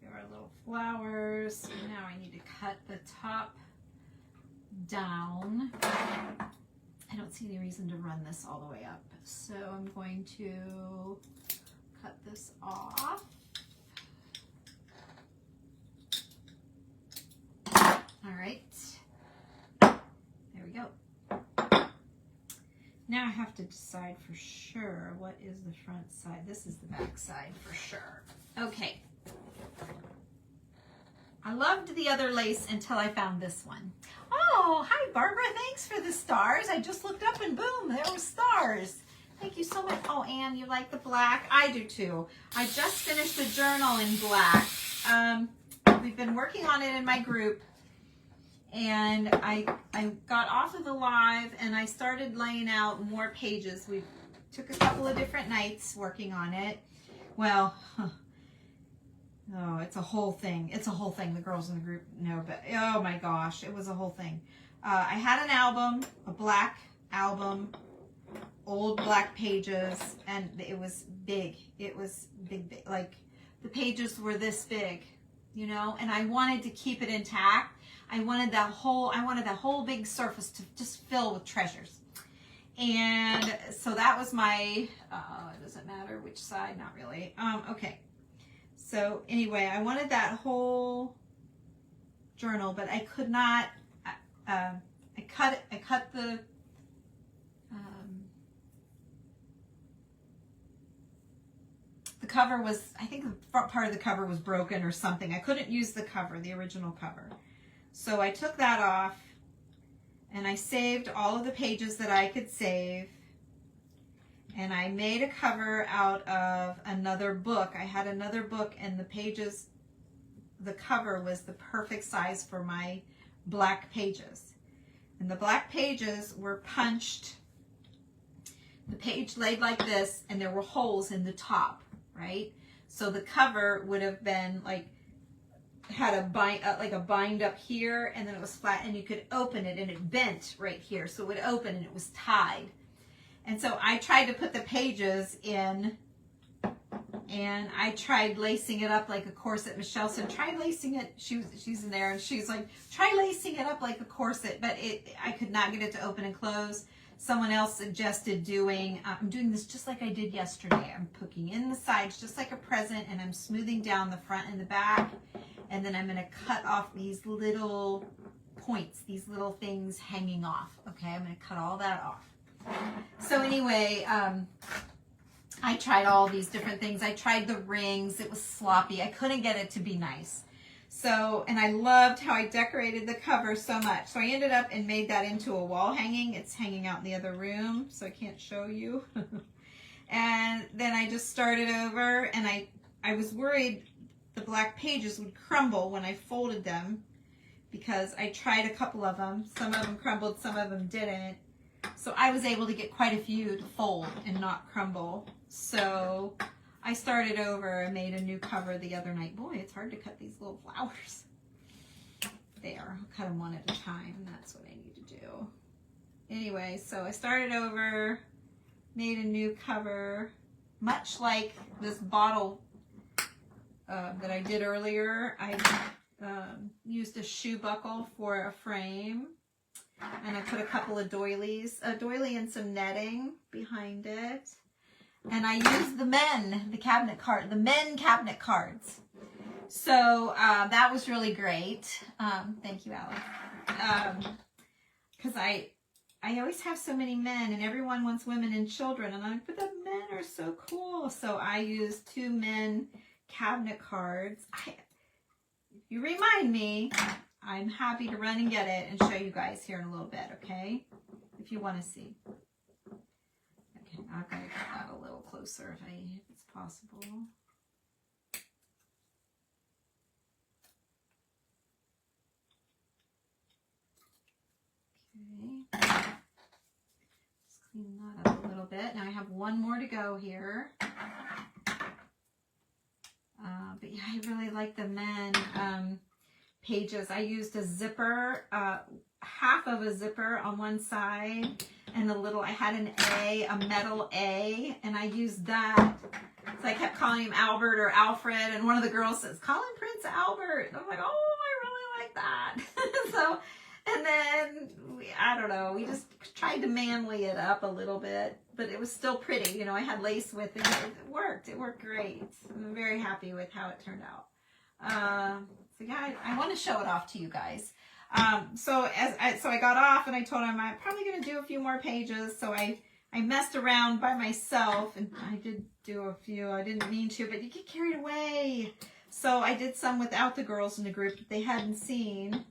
[SPEAKER 1] We have our little flowers. Now I need to cut the top down. I don't see any reason to run this all the way up. So I'm going to cut this off. All right. There we go. Now I have to decide for sure what is the front side. This is the back side for sure. Okay. I loved the other lace until I found this one. Oh, hi Barbara. Thanks for the stars. I just looked up and boom, there were stars. Thank you so much. Oh, Anne, you like the black? I do too. I just finished the journal in black. We've been working on it in my group. And I got off of the live and I started laying out more pages. We took a couple of different nights working on it. Well, oh, it's a whole thing. It's a whole thing. The girls in the group know, but oh my gosh, it was a whole thing. I had an album, a black album, old black pages, and it was big. It was big. Like the pages were this big, you know, and I wanted to keep it intact. I wanted that whole big surface to just fill with treasures. And so that was my, it doesn't matter which side, not really. Okay. So anyway, I wanted that whole journal, but I could not, I cut the, the cover was, I think the front part of the cover was broken or something. I couldn't use the cover, the original cover. So I took that off and I saved all of the pages that I could save. And I made a cover out of another book. I had another book and the pages, the cover was the perfect size for my black pages. And the black pages were punched, the page laid like this, and there were holes in the top, right? So the cover would have been like, had a bind up here, and then it was flat, and you could open it and it bent right here, so it would open and it was tied. And so I tried to put the pages in and I tried lacing it up like a corset. Michelle said try lacing it, she's in there and she's like try lacing it up like a corset, but I could not get it to open and close. Someone else suggested doing, I'm doing this just like I did yesterday. I'm poking in the sides just like a present, and I'm smoothing down the front and the back. And then I'm going to cut off these little points, these little things hanging off. Okay, I'm going to cut all that off. So anyway, I tried all these different things. I tried the rings. It was sloppy. I couldn't get it to be nice. So, and I loved how I decorated the cover so much. So I ended up and made that into a wall hanging. It's hanging out in the other room, so I can't show you. And then I just started over, and I was worried the black pages would crumble when I folded them, because I tried a couple of them. Some of them crumbled, some of them didn't. So I was able to get quite a few to fold and not crumble. So I started over and made a new cover the other night. Boy, it's hard to cut these little flowers. There, I'll cut them one at a time. That's what I need to do. Anyway, so I started over, made a new cover, much like this bottle that I did earlier. I used a shoe buckle for a frame. And I put a couple of doilies, a doily and some netting behind it. And I used the men cabinet cards. So that was really great. Thank you, Alex. Because I always have so many men, and everyone wants women and children. And I'm like, but the men are so cool. So I used 2 men cabinet cards. You remind me, I'm happy to run and get it and show you guys here in a little bit, okay? If you want to see. Okay, I've got to get that a little closer if it's possible. Okay. Just clean that up a little bit. Now I have one more to go here. But yeah, I really like the men pages. I used a zipper, half of a zipper on one side, and I had an A, a metal A, and I used that. So I kept calling him Albert or Alfred, and one of the girls says, call him Prince Albert. And I'm like, oh, I really like that. So, and then, I don't know, we just tried to manly it up a little bit, but it was still pretty. You know, I had lace with it. It worked. It worked great. I'm very happy with how it turned out. So yeah, I want to show it off to you guys. So I got off and I told him I'm probably going to do a few more pages. So I messed around by myself, and I did do a few. I didn't mean to, but you get carried away. So I did some without the girls in the group that they hadn't seen.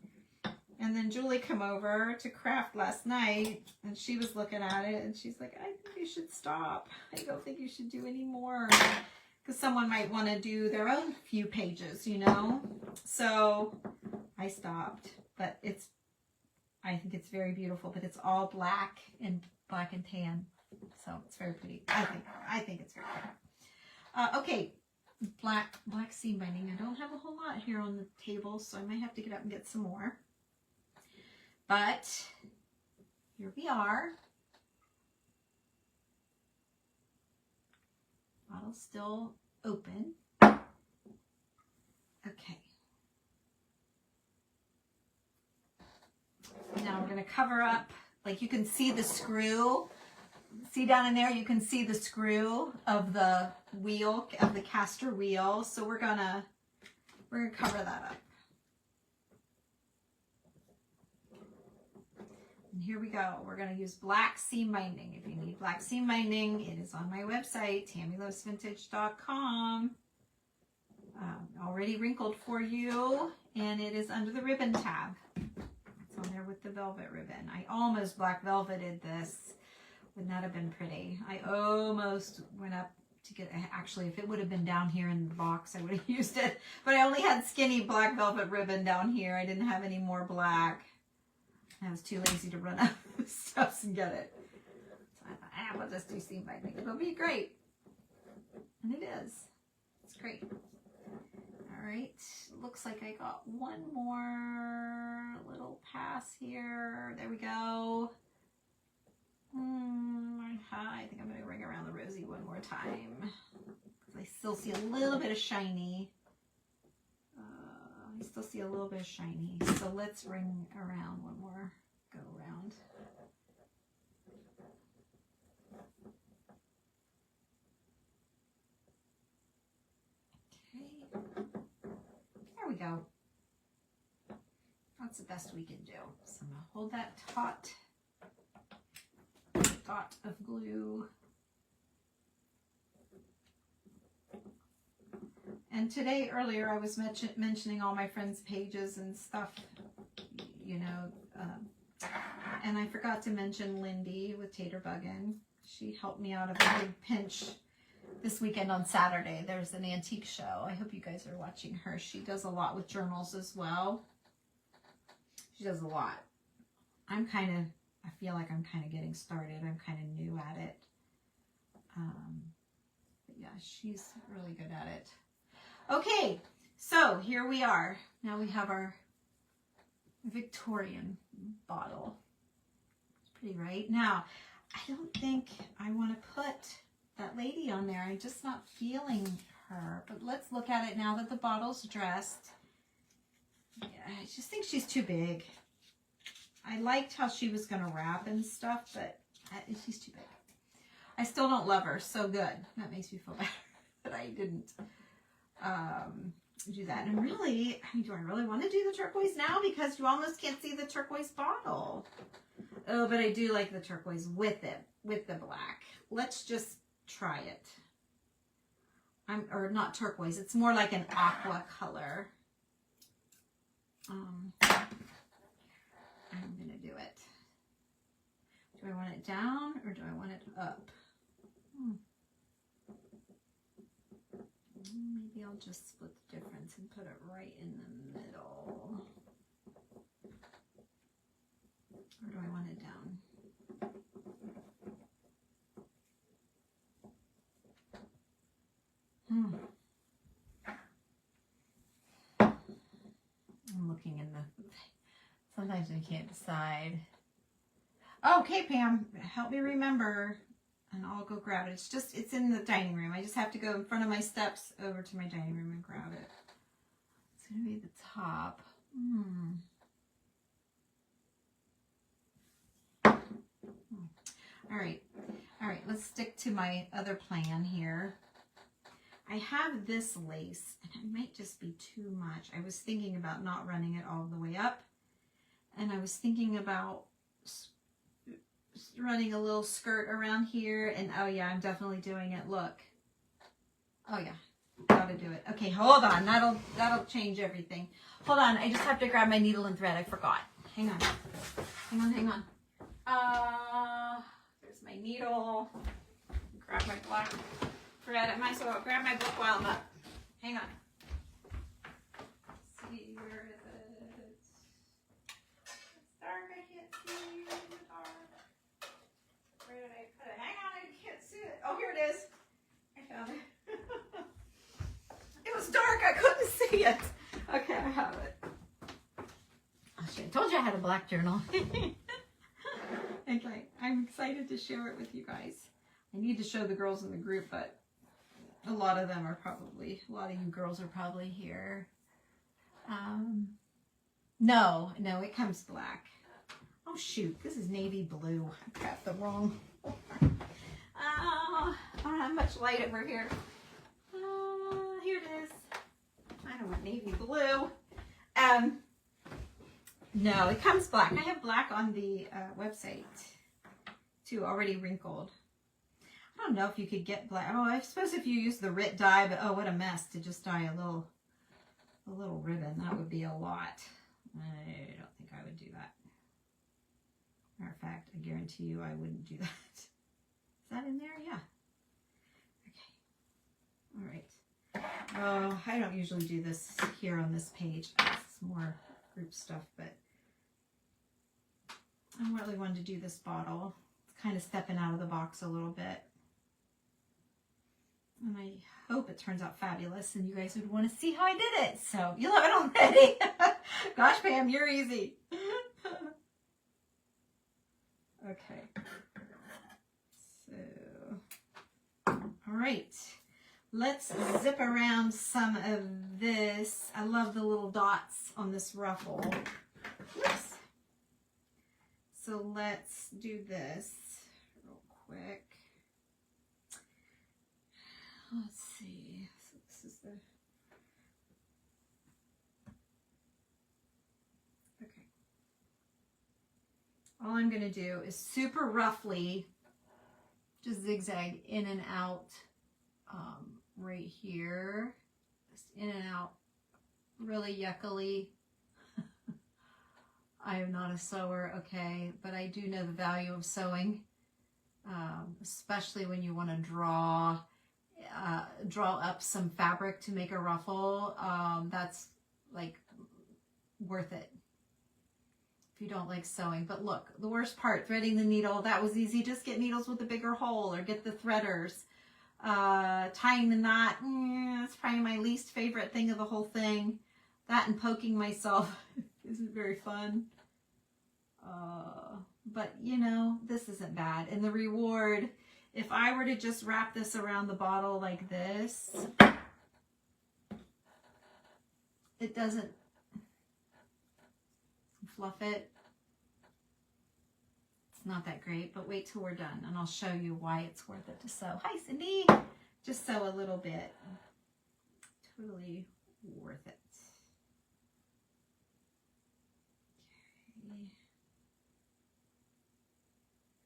[SPEAKER 1] And then Julie came over to craft last night, and she was looking at it, and she's like, I think you should stop. I don't think you should do any more. Because someone might want to do their own few pages, you know? So I stopped. But I think it's very beautiful, but it's all black and tan. So it's very pretty. I think it's very pretty. Okay, black seam binding. I don't have a whole lot here on the table, so I might have to get up and get some more. But here we are. Bottle's still open. Okay. Now we're going to cover up, like you can see the screw. See down in there, you can see the screw of the wheel, of the caster wheel. So we're gonna cover that up. And here we go. We're going to use black seam binding. If you need black seam binding, it is on my website, TammyLovesVintage.com. Already wrinkled for you, and it is under the ribbon tab. It's on there with the velvet ribbon. I almost black velveted this. Wouldn't that have been pretty? I almost went up to get, actually, if it would have been down here in the box, I would have used it. But I only had skinny black velvet ribbon down here. I didn't have any more black. I was too lazy to run out of stuff and get it. So I thought, we'll just do seam binding. It'll be great. And it is. It's great. All right. Looks like I got one more little pass here. There we go. I think I'm going to ring around the rosy one more time. Because I still see a little bit of shiny. I still see a little bit of shiny. So let's ring around one more go around. Okay. There we go. That's the best we can do. So I'm going to hold that dot of glue. And today, earlier, I was mentioning all my friends' pages and stuff, you know, and I forgot to mention Lindy with Tater Buggin. She helped me out of a big pinch this weekend on Saturday. There's an antique show. I hope you guys are watching her. She does a lot with journals as well. She does a lot. I feel like I'm kind of getting started. I'm kind of new at it. But yeah, she's really good at it. Okay, so here we are. Now we have our Victorian bottle. It's pretty, right? Now, I don't think I want to put that lady on there. I'm just not feeling her. But let's look at it now that the bottle's dressed. Yeah, I just think she's too big. I liked how she was going to wrap and stuff, but she's too big. I still don't love her so good. That makes me feel better that I didn't do that. And really, I mean, do I really want to do the turquoise now? Because you almost can't see the turquoise bottle. Oh, but I do like the turquoise with it, with the black. Let's just try it. Or not turquoise. It's more like an aqua color. I'm going to do it. Do I want it down or do I want it up? Maybe I'll just split the difference and put it right in the middle. Or do I want it down? I'm looking in the... Sometimes I can't decide. Okay, Pam, help me remember, and I'll go grab it. It's in the dining room. I just have to go in front of my steps over to my dining room and grab it. It's going to be the top. All right, let's stick to my other plan here. I have this lace, and it might just be too much. I was thinking about not running it all the way up, and I was thinking about running a little skirt around here, and oh yeah, I'm definitely doing it. Look. Oh yeah, gotta do it. Okay, hold on. That'll change everything. Hold on, I just have to grab my needle and thread. I forgot. Hang on. Hang on. There's my needle. Grab my black thread. I might as well grab my book while I'm up. Hang on. Let's see, where is it? It's dark, I can't see in the dark. Where did I put it? Hang on, I can't see it. Oh, here it is. I found it. It was dark, I couldn't see it. Okay, I have it. Oh, shit. I told you I had a black journal. Okay, I'm excited to share it with you guys. I need to show the girls in the group, but a lot of you girls are probably here. No, it comes black. Oh shoot, this is navy blue. I got the wrong. I don't have much light over here. Here it is. I don't want navy blue. No, it comes black. I have black on the website too, already wrinkled. I don't know if you could get black. Oh, I suppose if you use the RIT dye, but oh, what a mess to just dye a little ribbon. That would be a lot. I don't think I would do that. Matter of fact, I guarantee you I wouldn't do that. Is that in there? Yeah. Okay. All right. Oh, I don't usually do this here on this page. It's more group stuff, but I really wanted to do this bottle. It's kind of stepping out of the box a little bit. And I hope it turns out fabulous and you guys would want to see how I did it. So you love it already. Gosh, Pam, you're easy. Okay. So, all right. Let's zip around some of this. I love the little dots on this ruffle. Oops. So let's do this real quick. Let's see. So this is the... Okay. All I'm going to do is super roughly just zigzag in and out right here. Just in and out really yuckily. I am not a sewer, okay, but I do know the value of sewing, especially when you want to draw up some fabric to make a ruffle. That's like worth it if you don't like sewing. But look, the worst part, threading the needle, that was easy. Just get needles with a bigger hole or get the threaders. Tying the knot, that's probably my least favorite thing of the whole thing. That and poking myself isn't very fun. But you know, this isn't bad. And the reward, if I were to just wrap this around the bottle like this, it doesn't fluff it. It's not that great, but wait till we're done and I'll show you why it's worth it to sew. Hi, Cindy. Just sew a little bit. Totally worth it. Okay.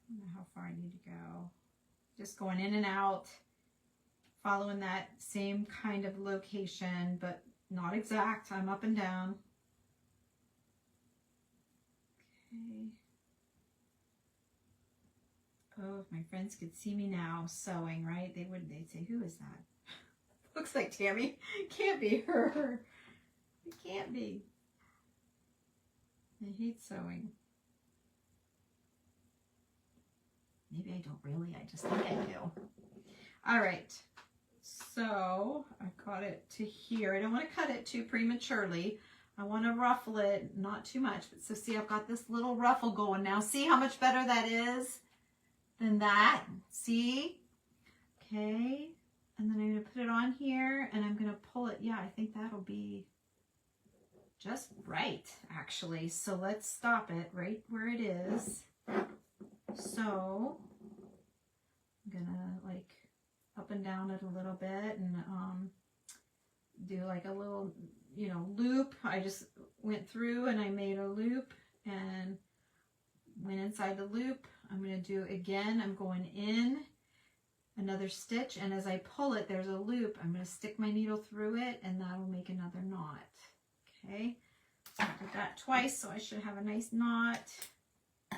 [SPEAKER 1] I don't know how far I need to go. Just going in and out, following that same kind of location, but not exact. I'm up and down. Okay. Oh, if my friends could see me now sewing, right? They'd say, who is that? Looks like Tammy. Can't be her. It can't be. I hate sewing. Maybe I don't really. I just think I do. All right. So I got it to here. I don't want to cut it too prematurely. I want to ruffle it, not too much. But so see, I've got this little ruffle going now. See how much better that is than that? See? Okay. And then I'm going to put it on here and I'm going to pull it. Yeah, I think that'll be just right, actually. So let's stop it right where it is. So I'm going to like up and down it a little bit and do like a little, you know, loop. I just went through and I made a loop and went inside the loop. I'm going to do again. I'm going in another stitch, and as I pull it, there's a loop. I'm going to stick my needle through it and that'll make another knot. Okay, so I did that twice, so I should have a nice knot.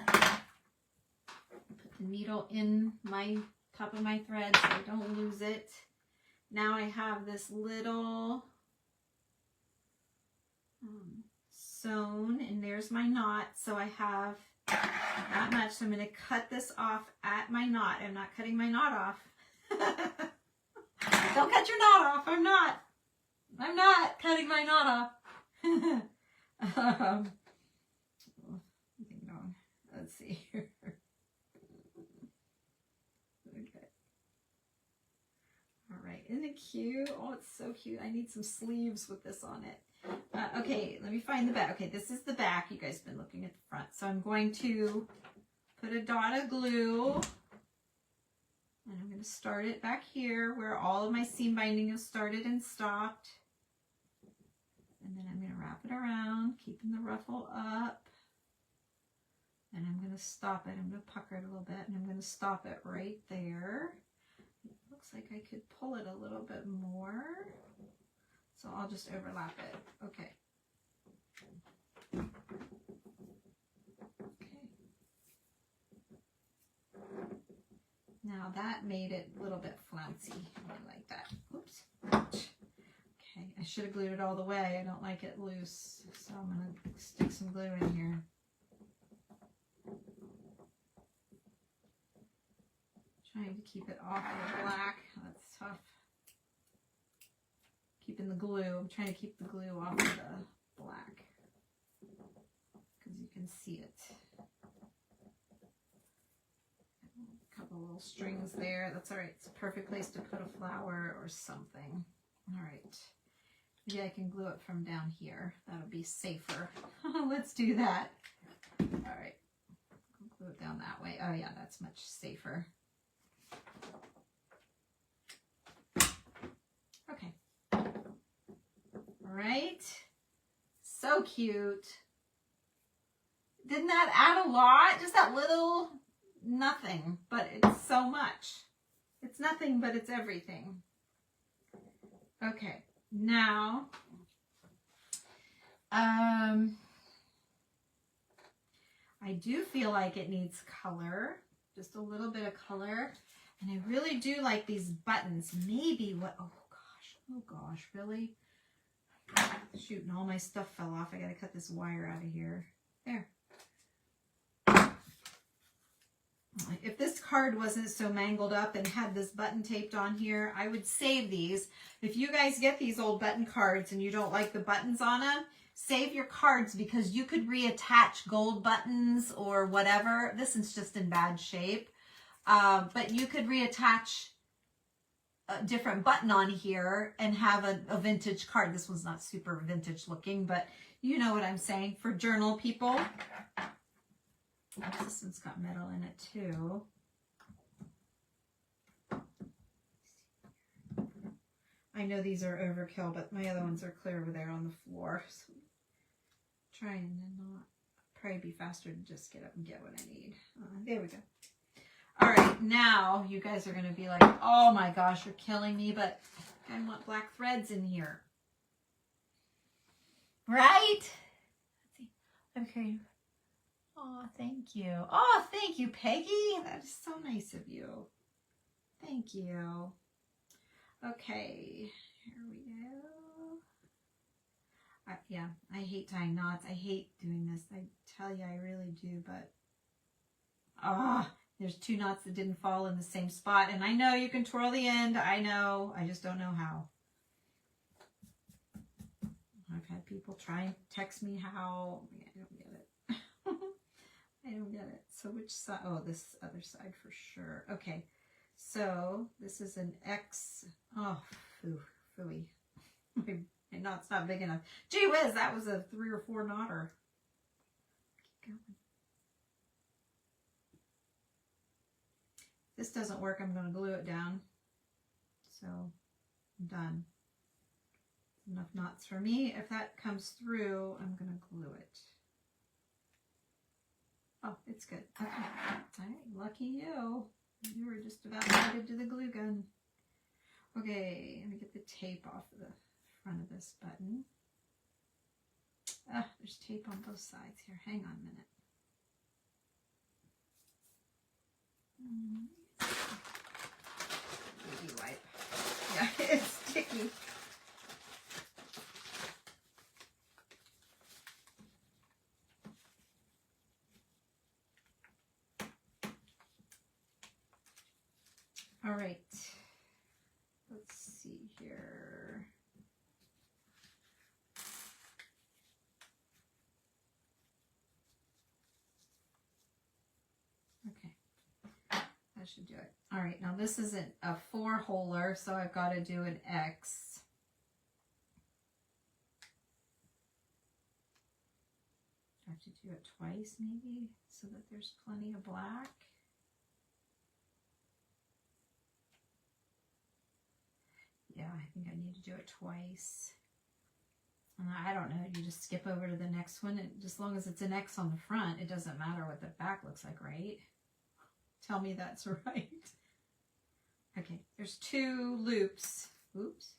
[SPEAKER 1] Put the needle in my top of my thread so I don't lose it. Now I have this little sewn, and there's my knot. So I have not much, so I'm going to cut this off at my knot. I'm not cutting my knot off. Don't cut your knot off. I'm not cutting my knot off. Let's see here. Okay. All right. Isn't it cute? Oh, it's so cute. I need some sleeves with this on it. Okay, let me find the back. Okay, this is the back. You guys have been looking at the front. So I'm going to put a dot of glue. And I'm going to start it back here where all of my seam binding has started and stopped. And then I'm going to wrap it around, keeping the ruffle up. And I'm going to stop it. I'm going to pucker it a little bit, and I'm going to stop it right there. It looks like I could pull it a little bit more. So I'll just overlap it. Okay. Okay. Now that made it a little bit flouncy. I like that. Oops. Okay. I should have glued it all the way. I don't like it loose. So I'm going to stick some glue in here. Trying to keep it off the black. That's tough. Keeping the glue. I'm trying to keep the glue off of the black because you can see it. A couple little strings there. That's all right. It's a perfect place to put a flower or something. All right. Maybe I can glue it from down here. That'll be safer. Let's do that. All right. Glue it down that way. Oh yeah, that's much safer. Okay. All right. So cute. Didn't that add a lot? Just that little nothing, but it's so much. It's nothing, but it's everything. Okay. Now, I do feel like it needs color, just a little bit of color. And I really do like these buttons. Maybe what, oh gosh, really? Shoot, and all my stuff fell off. I gotta cut this wire out of here. There. If this card wasn't so mangled up and had this button taped on here, I would save these. If you guys get these old button cards and you don't like the buttons on them, save your cards because you could reattach gold buttons or whatever. This is just in bad shape. But you could reattach a different button on here and have a vintage card. This one's not super vintage looking, but you know what I'm saying for journal people.
[SPEAKER 2] This one's got metal in it too. I know these are overkill, but my other ones are clear over there on the floor. So trying to not, probably be faster to just get up and get what I need. There we go. All right, now you guys are going to be like, oh my gosh, you're killing me, but I want black threads in here. Right? Let's see. Okay. Oh, thank you. Oh, thank you, Peggy. That is so nice of you. Thank you. Okay, here we go. Yeah, I hate tying knots. I hate doing this. I tell you, I really do, but there's 2 knots that didn't fall in the same spot. And I know you can twirl the end. I know. I just don't know how. I've had people try and text me how. I don't get it. I don't get it. So which side? Oh, this other side for sure. Okay. So this is an X. Oh, phooey. My knot's not big enough. Gee whiz, that was a 3 or 4 knotter. Keep going. If this doesn't work, I'm going to glue it down. So I'm done. Enough knots for me. If that comes through, I'm going to glue it. Oh, it's good. Okay. All right. Lucky you. You were just about headed to the glue gun. Okay, let me get the tape off of the front of this button. There's tape on both sides here. Hang on a minute. Baby wipe. Yeah, it's sticky. All right, let's see here. Okay, that should do it. All right, now this isn't a 4-holer, so I've got to do an X. I have to do it twice maybe, so that there's plenty of black. Yeah, I think I need to do it twice. And I don't know, you just skip over to the next one. Just as long as it's an X on the front, it doesn't matter what the back looks like, right? Tell me that's right. Okay, there's 2 loops. Oops.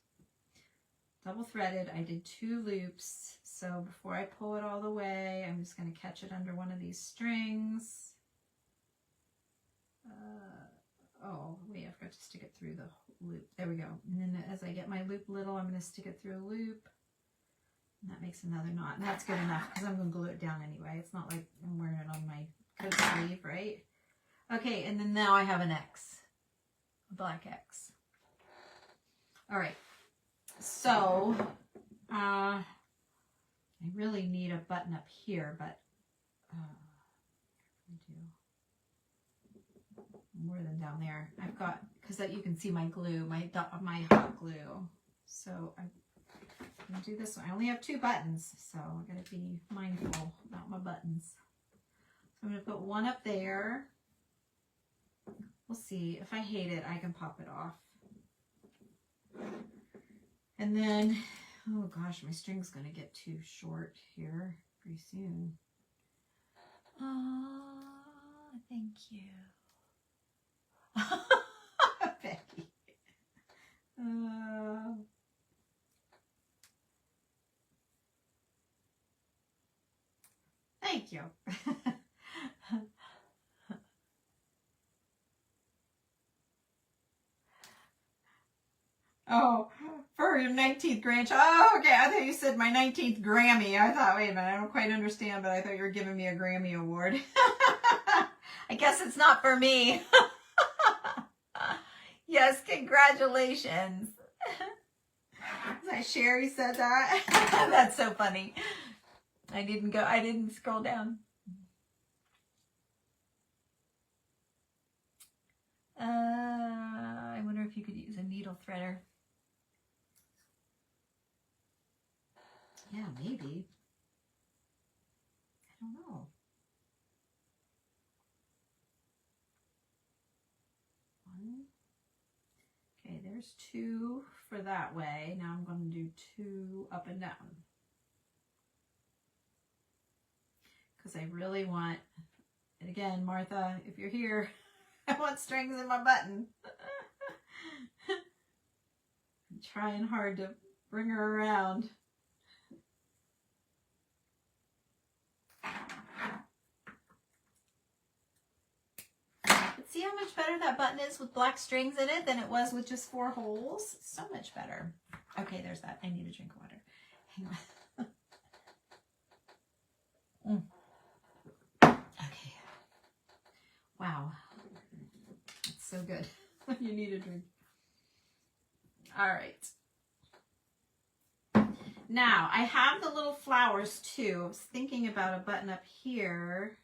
[SPEAKER 2] Double threaded. I did 2 loops. So before I pull it all the way, I'm just going to catch it under one of these strings. Oh, wait, I forgot to stick it through the loop. There we go. And then as I get my loop little, I'm going to stick it through a loop. And that makes another knot. And that's good enough because I'm going to glue it down anyway. It's not like I'm wearing it on my coat sleeve, right? Okay, and then now I have an X. A black X. All right. So, I really need a button up here, but I do more than down there. I've got, because that you can see my glue, my hot glue. So I'm going to do this one. I only have 2 buttons, so I got to be mindful about my buttons. So I'm going to put one up there. We'll see. If I hate it, I can pop it off. And then, oh gosh, my string's going to get too short here pretty soon. Thank you. Becky. Thank you. Oh, for your 19th grandchild. Oh, okay. I thought you said my 19th Grammy. I thought, wait a minute, I don't quite understand, but I thought you were giving me a Grammy award. I guess it's not for me. Yes, congratulations. Is that Sherry said that? That's so funny. I didn't scroll down. I wonder if you could use a needle threader. Yeah, maybe. I don't know.
[SPEAKER 1] there's 2 for that way. Now I'm going to do 2 up and down. Because I really want, and again, Martha, if you're here, I want strings in my button. I'm trying hard to bring her around. But see how much better that button is with black strings in it than it was with just 4 holes? So much better. Okay, there's that. I need a drink of water. Hang on. Okay. Wow. It's so good. You need a drink. All right. Now, I have the little flowers too. I was thinking about a button up here.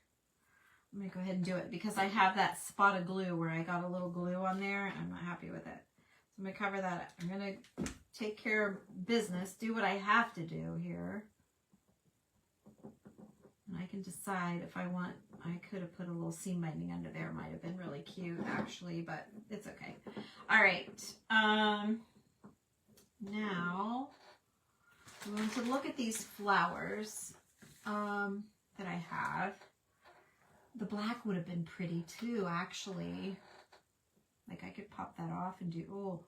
[SPEAKER 1] I'm going to go ahead and do it because I have that spot of glue where I got a little glue on there and I'm not happy with it. So I'm going to cover that up. I'm going to take care of business, do what I have to do here. And I can decide if I want, I could have put a little seam binding under there. It might have been really cute actually, but it's okay. All right. Now I'm going to look at these flowers that I have. The black would have been pretty too, actually. Like I could pop that off and do,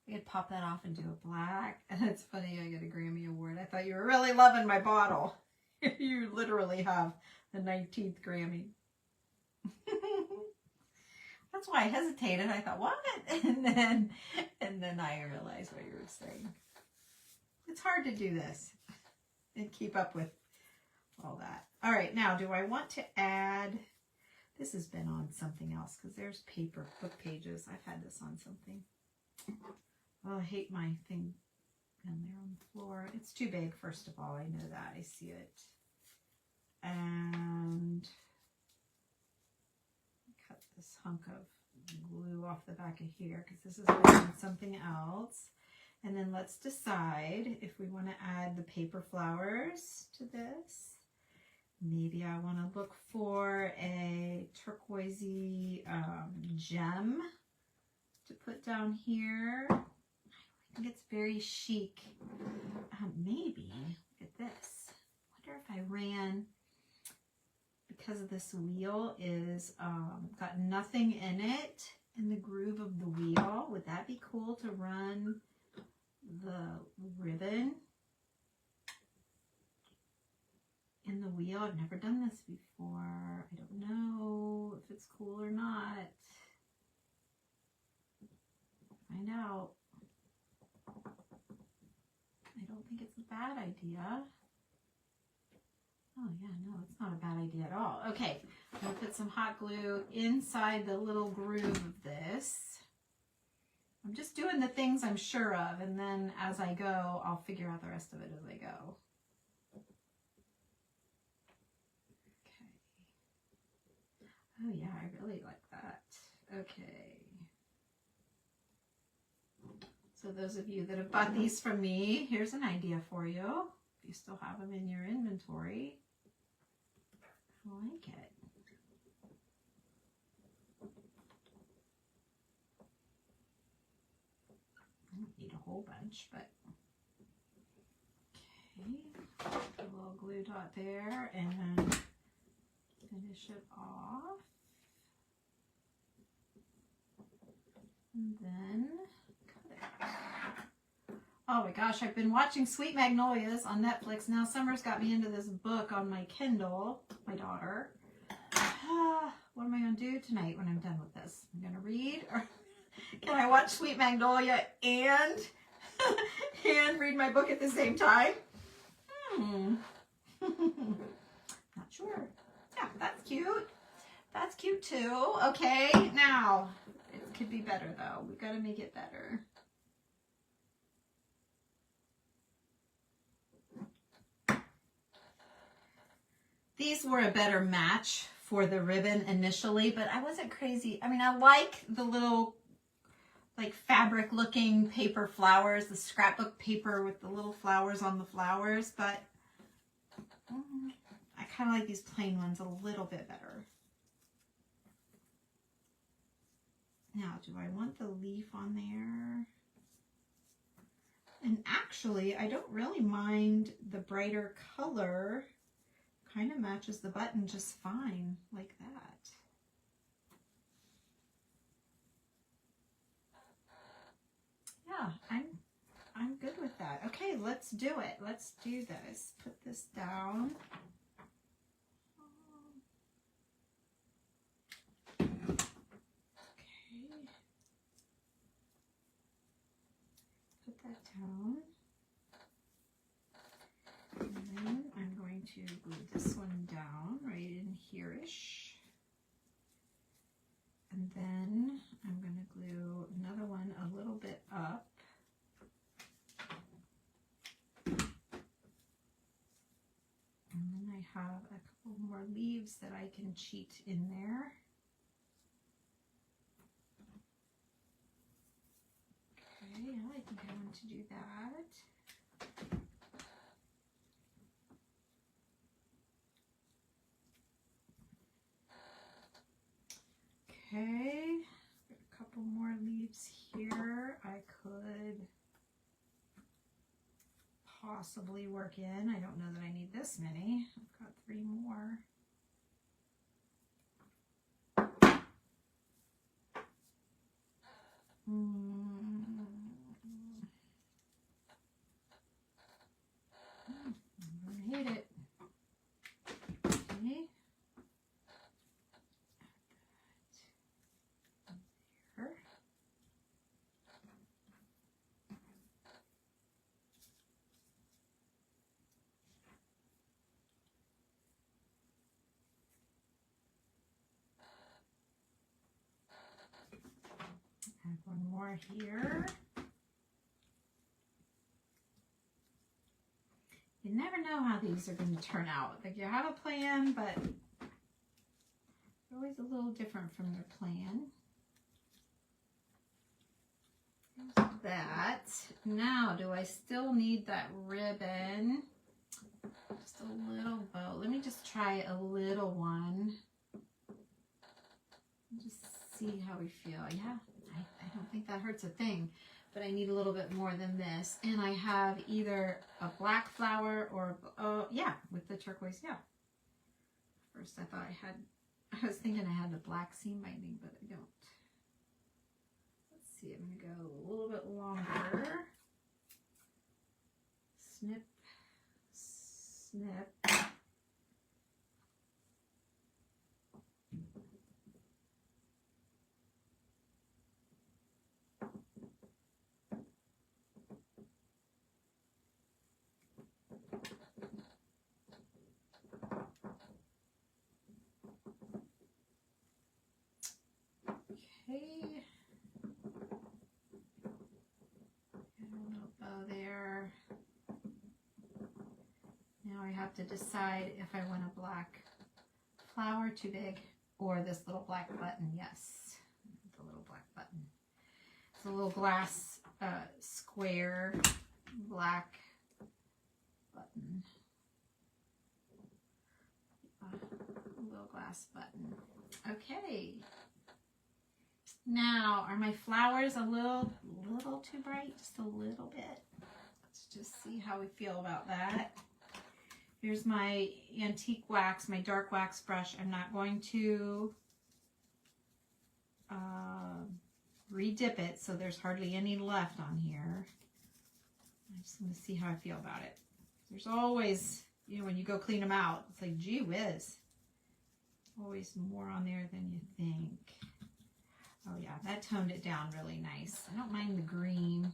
[SPEAKER 1] I could pop that off and do a black. And it's funny, I got a Grammy Award. I thought you were really loving my bottle. You literally have the 19th Grammy. That's why I hesitated. I thought, what? And then I realized what you were saying. It's hard to do this and keep up with all that. All right, now do I want to add, this has been on something else because there's paper book pages. I've had this on something. Oh, I hate my thing down there on the floor. It's too big, first of all. I know that. I see it. And cut this hunk of glue off the back of here because this is on something else. And then let's decide if we want to add the paper flowers to this. Maybe I want to look for a turquoisey gem to put down here. I think it's very chic. Maybe, look at this. I wonder if I ran, because of this wheel is got nothing in it in the groove of the wheel. Would that be cool to run the ribbon in the wheel? I've never done this before. I don't know if it's cool or not. Find out. I don't think it's a bad idea. Oh yeah, no, it's not a bad idea at all. Okay, I'm going to put some hot glue inside the little groove of this. I'm just doing the things I'm sure of, and then as I go, I'll figure out the rest of it as I go. Okay. Oh yeah, I really like that. Okay. So those of you that have bought these from me, here's an idea for you. If you still have them in your inventory. I like it. I don't need a whole bunch, but okay. Put a little glue dot there and then finish it off. And then cut it. Oh my gosh, I've been watching Sweet Magnolias on Netflix. Now Summer's got me into this book on my Kindle, my daughter. What am I going to do tonight when I'm done with this? I'm going to read, or can I watch Sweet Magnolia and read my book at the same time? Not sure. Yeah, that's cute. That's cute too. Okay, now it could be better though. We've got to make it better. These were a better match for the ribbon initially, but I wasn't crazy. I mean, I like the little like fabric looking paper flowers, the scrapbook paper with the little flowers on the flowers, but I kind of like these plain ones a little bit better. Now, do I want the leaf on there? And actually, I don't really mind the brighter color. Kind of matches the button just fine, like that. Yeah, I'm good with that. Okay, let's do it. Let's do this. Put this down. Put that down. And then I'm going to glue this one down right in here-ish. And then I'm going to glue another one a little bit up. And then I have a couple more leaves that I can cheat in there. Okay, I think I want to do that. Okay, got a couple more leaves here I could possibly work in. I don't know that I need this many. I've got 3 more. I hate it. Okay. There. And one more here. You never know how these are going to turn out. Like, you have a plan, but they're always a little different from your plan. There's that. Now, do I still need that ribbon? Just a little bow. Let me just try a little one. Just see how we feel. Yeah, I don't think that hurts a thing. But I need a little bit more than this. And I have either a black flower or, yeah, with the turquoise, yeah. First I thought I was thinking I had the black seam binding, but I don't. Let's see, I'm gonna go a little bit longer. Snip, snip. Okay, and a little bow there. Now I have to decide if I want a black flower, too big, or this little black button. Yes, the little black button. It's a little glass square black button. A little glass button. Okay. Now, are my flowers a little too bright? Just a little bit. Let's just see how we feel about that. Here's my antique wax, my dark wax brush. I'm not going to re-dip it, so there's hardly any left on here. I just want to see how I feel about it. There's always, you know, when you go clean them out, it's like, gee whiz. Always more on there than you think. Oh yeah, that toned it down really nice. I don't mind the green.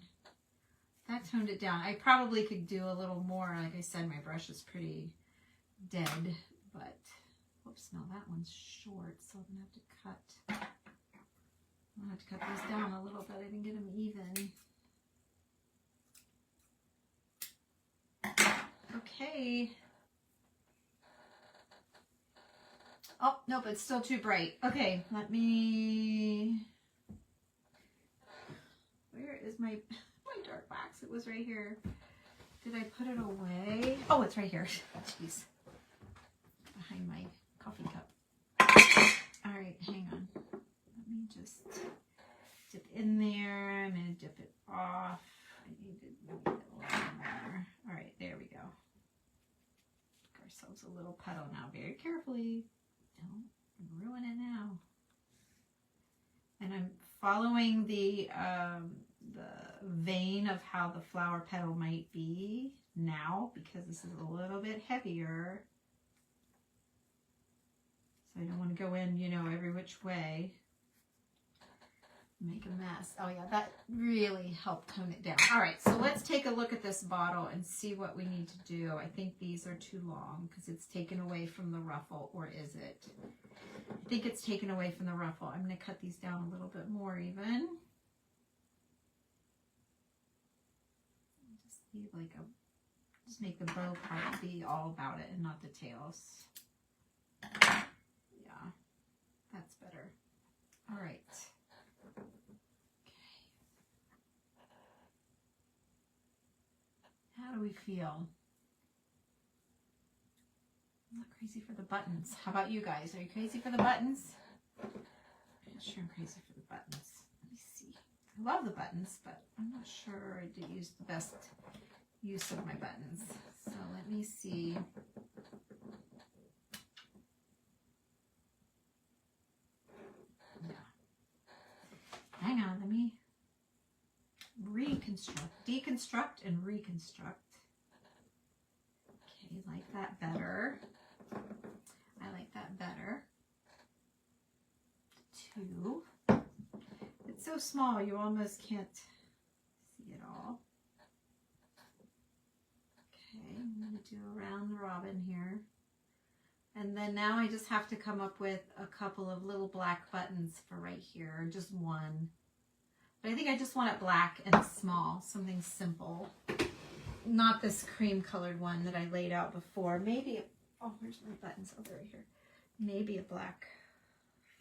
[SPEAKER 1] That toned it down. I probably could do a little more. Like I said, my brush is pretty dead, but whoops, no, that one's short, so I'm gonna have to cut these down a little bit. I didn't get them even. Okay. Oh, nope, it's still too bright. Okay, let me... Where is my dark wax? It was right here. Did I put it away? Oh, it's right here. Jeez. Behind my coffee cup. All right, hang on. Let me just
[SPEAKER 2] dip in there. I'm going to dip it off. I need to move it a little more. All right, there we go. Make ourselves a little petal now, very carefully. Don't ruin it now. And I'm following the vein of how the flower petal might be now, because this is a little bit heavier. So I don't want to go in, you know, every which way. Make a mess. Oh yeah, that really helped tone it down. All right, so let's take a look at this bottle and see what we need to do. I think these are too long because it's taken away from the ruffle, or is it? I think it's taken away from the ruffle. I'm going to cut these down a little bit more even. Just leave like a, just make the bow part be all about it and not the tails. Yeah, that's better. All right. How do we feel? I'm not crazy for the buttons. How about you guys? Are you crazy for the buttons? I'm not sure I'm crazy for the buttons. Let me see. I love the buttons, but I'm not sure I did use the best use of my buttons. So let me see. Yeah. Hang on, let me deconstruct and reconstruct. Okay, like that better. I like that better. 2. It's so small you almost can't see it all. Okay, I'm going to do a round robin here. And then now I just have to come up with a couple of little black buttons for right here, just one. But I think I just want it black and small, something simple. Not this cream colored one that I laid out before. Maybe, oh, where's my buttons? Oh, they're right here. Maybe a black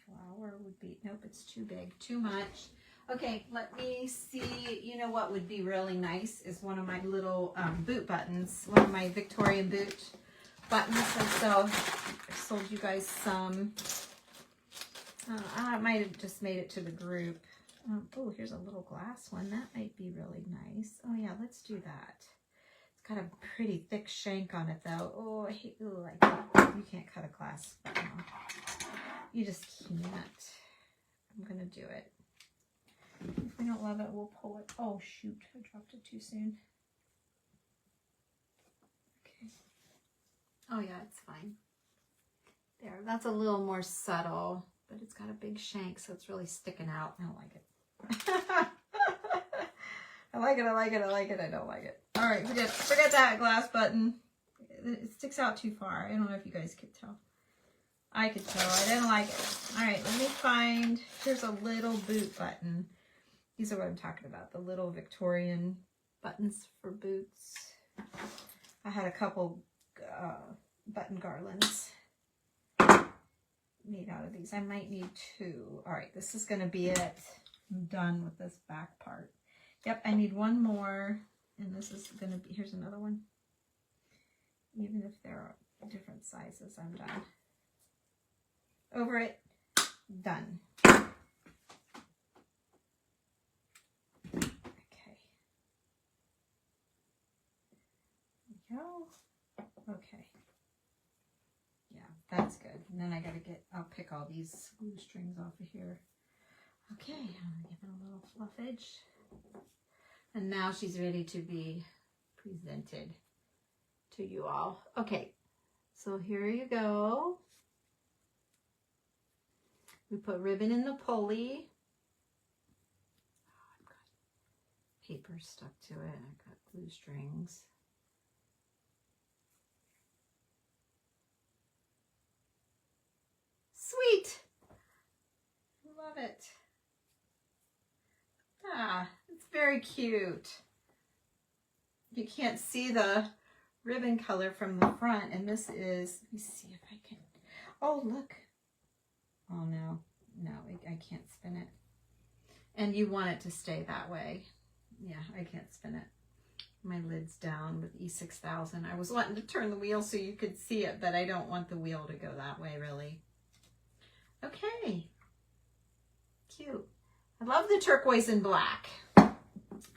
[SPEAKER 2] flower would be, nope, it's too big, too much. Okay, let me see, you know what would be really nice is one of my little boot buttons, one of my Victorian boot buttons. And so I sold you guys some. I might have just made it to the group. Oh, here's a little glass one. That might be really nice. Oh yeah, let's do that. It's got a pretty thick shank on it though. Oh, I hate, oh, you can't cut a glass button off. You just can't. I'm gonna do it. If we don't love it, we'll pull it. Oh shoot, I dropped it too soon. Okay. Oh yeah, it's fine. There, that's a little more subtle, but it's got a big shank, so it's really sticking out. I don't like it. I like it, I like it, I like it, I don't like it. All right, forget that glass button. It sticks out too far. I don't know if you guys could tell. I could tell, I didn't like it. All right, let me find, here's a little boot button. These are what I'm talking about, the little Victorian buttons for boots. I had a couple button garlands made out of these. I might need 2. All right, this is going to be it. I'm done with this back part. Yep, I need one more, and this is going to be, here's another one. Even if there are different sizes, I'm done. Over it, done. Okay. There we go. Okay. Yeah, that's good. And then I gotta I'll pick all these glue strings off of here. Okay, I'm gonna give it a little fluffage. And now she's ready to be presented to you all. Okay, so here you go. We put ribbon in the pulley. Oh, I've got paper stuck to it. I've got glue strings. Sweet! Love it. Ah, it's very cute. You can't see the ribbon color from the front, and this is, let me see if I can, oh look. Oh no, I can't spin it. And you want it to stay that way. Yeah, I can't spin it. My lid's down with E6000. I was wanting to turn the wheel so you could see it, but I don't want the wheel to go that way really. Okay, cute. I love the turquoise and black.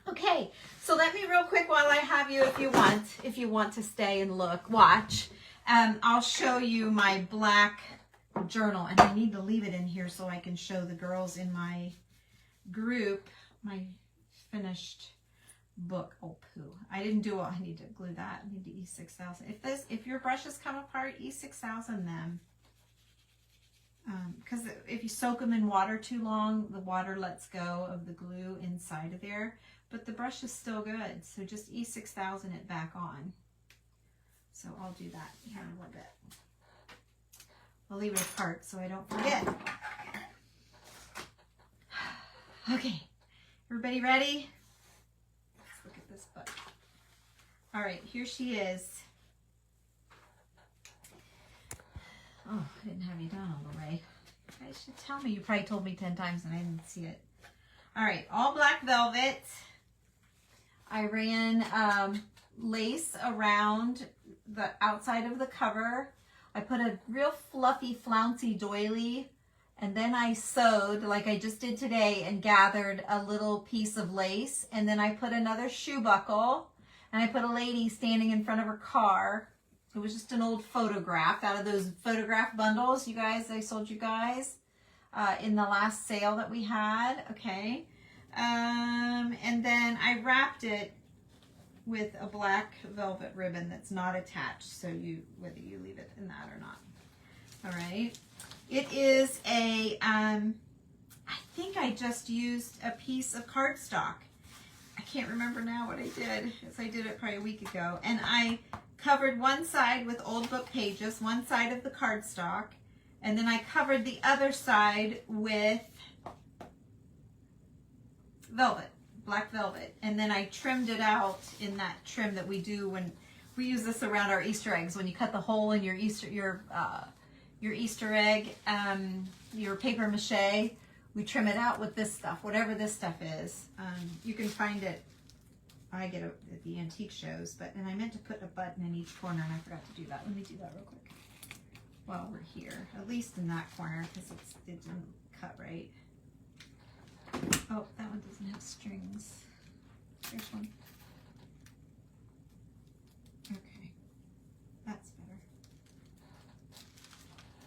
[SPEAKER 2] Okay, so let me real quick while I have you, if you want to stay and watch, I'll show you my black journal, and I need to leave it in here so I can show the girls in my group my finished book. Oh, poo. I didn't do it. I need to glue that. I need to E6000. If your brushes come apart, E6000 them. Because if you soak them in water too long, the water lets go of the glue inside of there. But the brush is still good. So just E6000 it back on. So I'll do that here in a little bit. I'll leave it apart so I don't forget. Okay, everybody ready? Let's look at this book. All right, here she is. Oh, I didn't have you done all the way. You guys should tell me. You probably told me 10 times and I didn't see it. All right, all black velvet. I ran lace around the outside of the cover. I put a real fluffy, flouncy doily, and then I sewed like I just did today and gathered a little piece of lace, and then I put another shoe buckle, and I put a lady standing in front of her car. It was just an old photograph out of those photograph bundles, you guys, I sold you guys in the last sale that we had, okay. And then I wrapped it with a black velvet ribbon that's not attached, so whether you leave it in that or not. All right. It is a, I think I just used a piece of cardstock. I can't remember now what I did, because I did it probably a week ago. And I covered one side with old book pages, one side of the cardstock, and then I covered the other side with velvet. Black velvet, and then I trimmed it out in that trim that we do when we use this around our Easter eggs. When you cut the hole in your Easter egg, your paper mache, we trim it out with this stuff, whatever this stuff is. You can find it. I get it at the antique shows, and I meant to put a button in each corner, and I forgot to do that. Let me do that real quick while we're here, at least in that corner, because it didn't cut right. Oh, that one doesn't have strings. Here's one. Okay, that's better.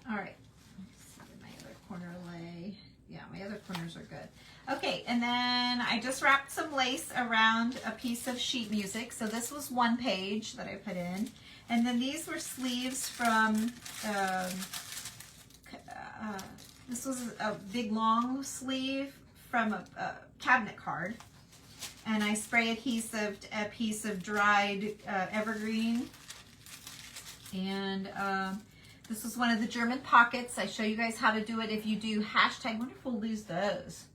[SPEAKER 2] All right, let's see where my other corner lay. Yeah, my other corners are good. Okay, and then I just wrapped some lace around a piece of sheet music. So this was one page that I put in. And then these were sleeves from, this was a big long sleeve from a cabinet card, and I spray adhesive a piece of dried evergreen, and this was one of the German pockets. I show you guys how to do it if you do hashtag. I wonder if we'll lose those.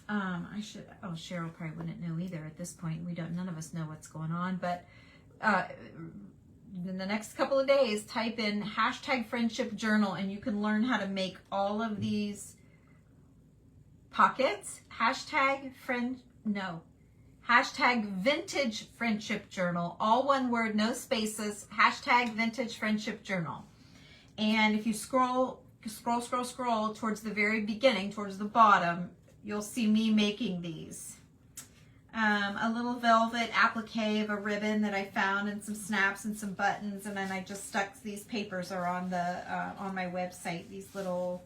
[SPEAKER 2] I should. Oh, Cheryl probably wouldn't know either at this point. None of us know what's going on, but in the next couple of days, type in hashtag friendship journal, and you can learn how to make all of these pockets. Hashtag vintage friendship journal, all one word, no spaces, hashtag vintage friendship journal. And if you scroll towards the very beginning, towards the bottom, you'll see me making these. A little velvet applique of a ribbon that I found, and some snaps and some buttons, and then I just stuck these papers are on the on my website, these little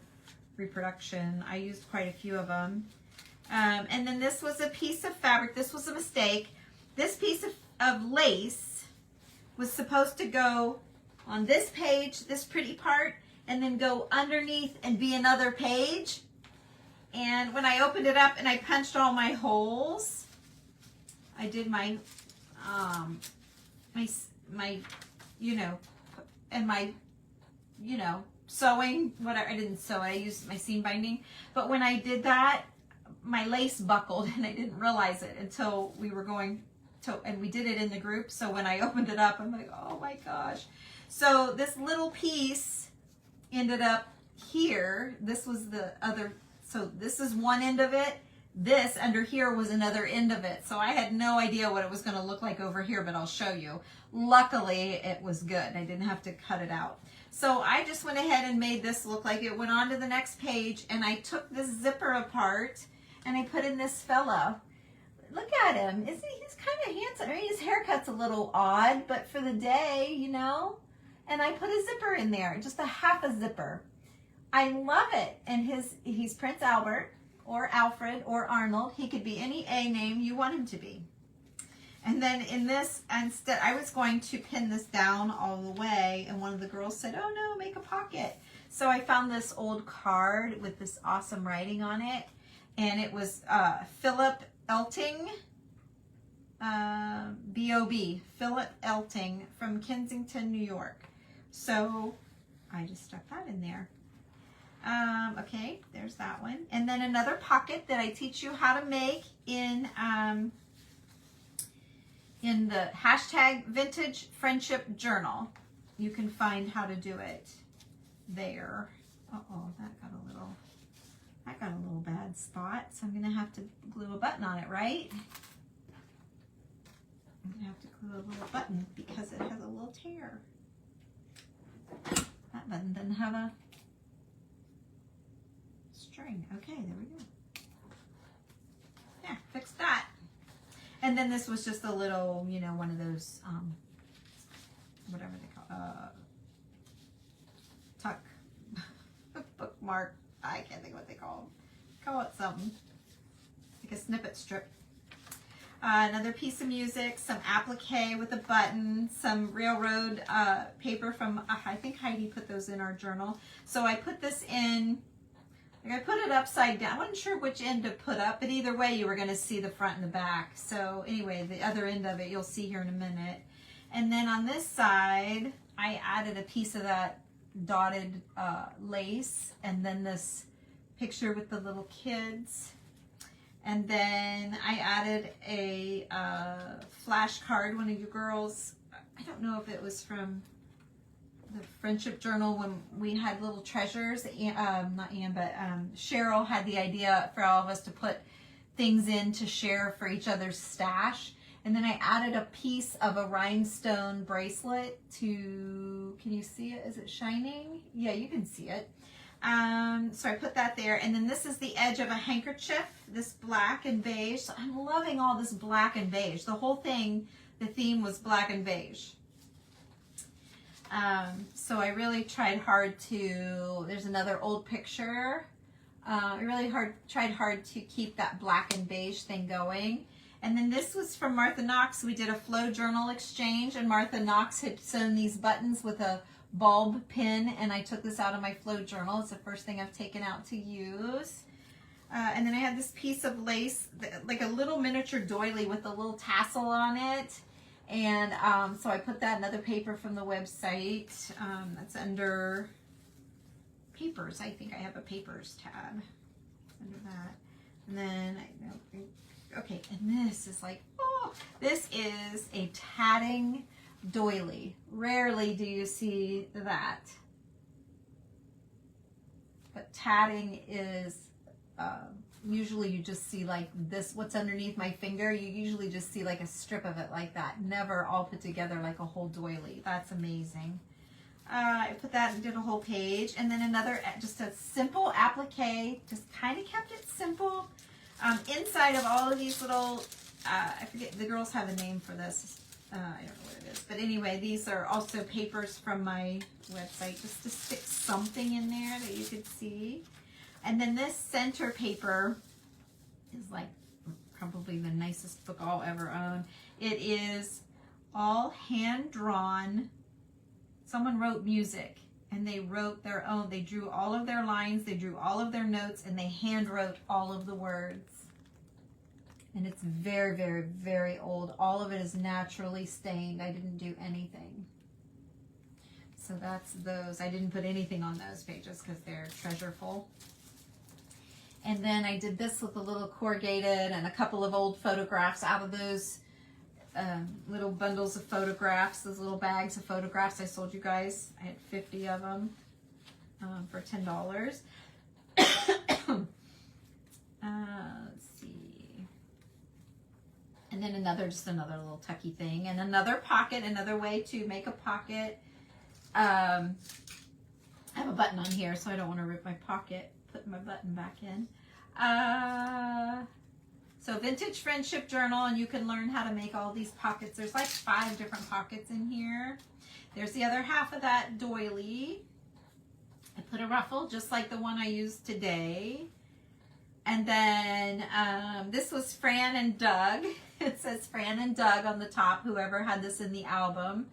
[SPEAKER 2] reproduction. I used quite a few of them. And then this was a piece of fabric. This was a mistake. This piece of lace was supposed to go on this page, this pretty part, and then go underneath and be another page. And when I opened it up and I punched all my holes, I did my sewing, whatever. I didn't sew, I used my seam binding. But when I did that, my lace buckled, and I didn't realize it until we were going to, and we did it in the group. So when I opened it up, I'm like, oh my gosh. So this little piece ended up here. This was the other, so this is one end of it. This under here was another end of it. So I had no idea what it was going to look like over here, but I'll show you. Luckily, it was good. I didn't have to cut it out. So I just went ahead and made this look like it went on to the next page, and I took this zipper apart,
[SPEAKER 1] And I put in this fellow. Look at him. Isn't he? He's kind of handsome. I mean, his haircut's a little odd, but for the day, you know. And I put a zipper in there, just a half a zipper. I love it. And he's Prince Albert or Alfred or Arnold. He could be any A name you want him to be. And then in this, instead, I was going to pin this down all the way, and one of the girls said, oh no, make a pocket. So I found this old card with this awesome writing on it, and it was Philip Elting, B.O.B., Philip Elting from Kensington, New York. So I just stuck that in there. Okay, there's that one. And then another pocket that I teach you how to make in the hashtag Vintage Friendship Journal. You can find how to do it there. Uh-oh, that got a little bad spot. So I'm gonna have to glue a button on it, right? I'm gonna have to glue a little button because it has a little tear. That button doesn't have a string. Okay, there we go. Yeah, fix that. And then this was just a little, you know, one of those, whatever they call, tuck, bookmark. I can't think of what they call them. Call it something. Like a snippet strip. Another piece of music, some applique with a button, some railroad paper from, I think Heidi put those in our journal. So I put this in, like I put it upside down. I wasn't sure which end to put up, but either way you were going to see the front and the back. So anyway, the other end of it you'll see here in a minute. And then on this side, I added a piece of that dotted lace, and then this picture with the little kids. And then I added a flashcard. One of you girls, I don't know if it was from the Friendship Journal when we had little treasures. Not Anne, but Cheryl had the idea for all of us to put things in to share for each other's stash. And then I added a piece of a rhinestone bracelet to, can you see it? Is it shining? Yeah, you can see it. So I put that there. And then this is the edge of a handkerchief, this black and beige. So I'm loving all this black and beige. The whole thing, the theme was black and beige. So I really tried hard to, there's another old picture. I really tried hard to keep that black and beige thing going. And then this was from Martha Knox. We did a flow journal exchange, and Martha Knox had sewn these buttons with a bulb pin, and I took this out of my flow journal. It's the first thing I've taken out to use. And then I had this piece of lace, like a little miniature doily with a little tassel on it. And so I put that in other paper from the website. That's under papers. I think I have a papers tab under that. And then, okay, and this is like, oh, this is a tatting doily. Rarely do you see that. But tatting is, usually you just see like this, what's underneath my finger, you usually just see like a strip of it like that. Never all put together like a whole doily. That's amazing. I put that and did a whole page. And then another, just a simple applique, just kind of kept it simple. Inside of all of these little, I forget, the girls have a name for this. I don't know what it is. But anyway, these are also papers from my website, just to stick something in there that you could see. And then this center paper is like probably the nicest book I'll ever own. It is all hand-drawn. Someone wrote music, and they wrote their own. They drew all of their lines, they drew all of their notes, and they hand wrote all of the words. And it's very, very, very old. All of it is naturally stained. I didn't do anything. So that's those. I didn't put anything on those pages because they're treasureful. And then I did this with a little corrugated and a couple of old photographs out of those little bundles of photographs, those little bags of photographs I sold you guys. I had 50 of them for $10. Let's see. And then just another little tucky thing. And another pocket, another way to make a pocket. I have a button on here, so I don't want to rip my pocket. Put my button back in. So Vintage Friendship Journal, and you can learn how to make all these pockets. There's like 5 different pockets in here. There's the other half of that doily. I put a ruffle just like the one I used today. And then this was Fran and Doug. It says Fran and Doug on the top, whoever had this in the album.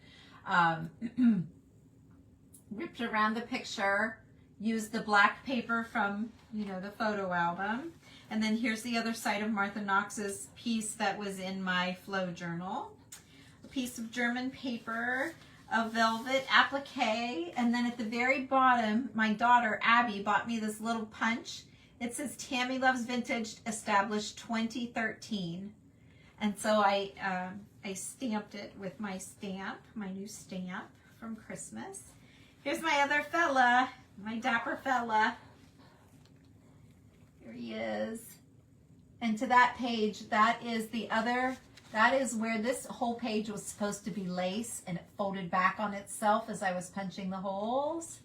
[SPEAKER 1] Ripped around the picture, used the black paper from, you know, the photo album. And then here's the other side of Martha Knox's piece that was in my flow journal. A piece of German paper, a velvet applique, and then at the very bottom, my daughter Abby bought me this little punch. It says Tammy Loves Vintage, established 2013. And so I stamped it with my stamp, my new stamp from Christmas. Here's my other fella, my dapper fella. Here he is. And to that page, that is where this whole page was supposed to be lace, and it folded back on itself as I was punching the holes.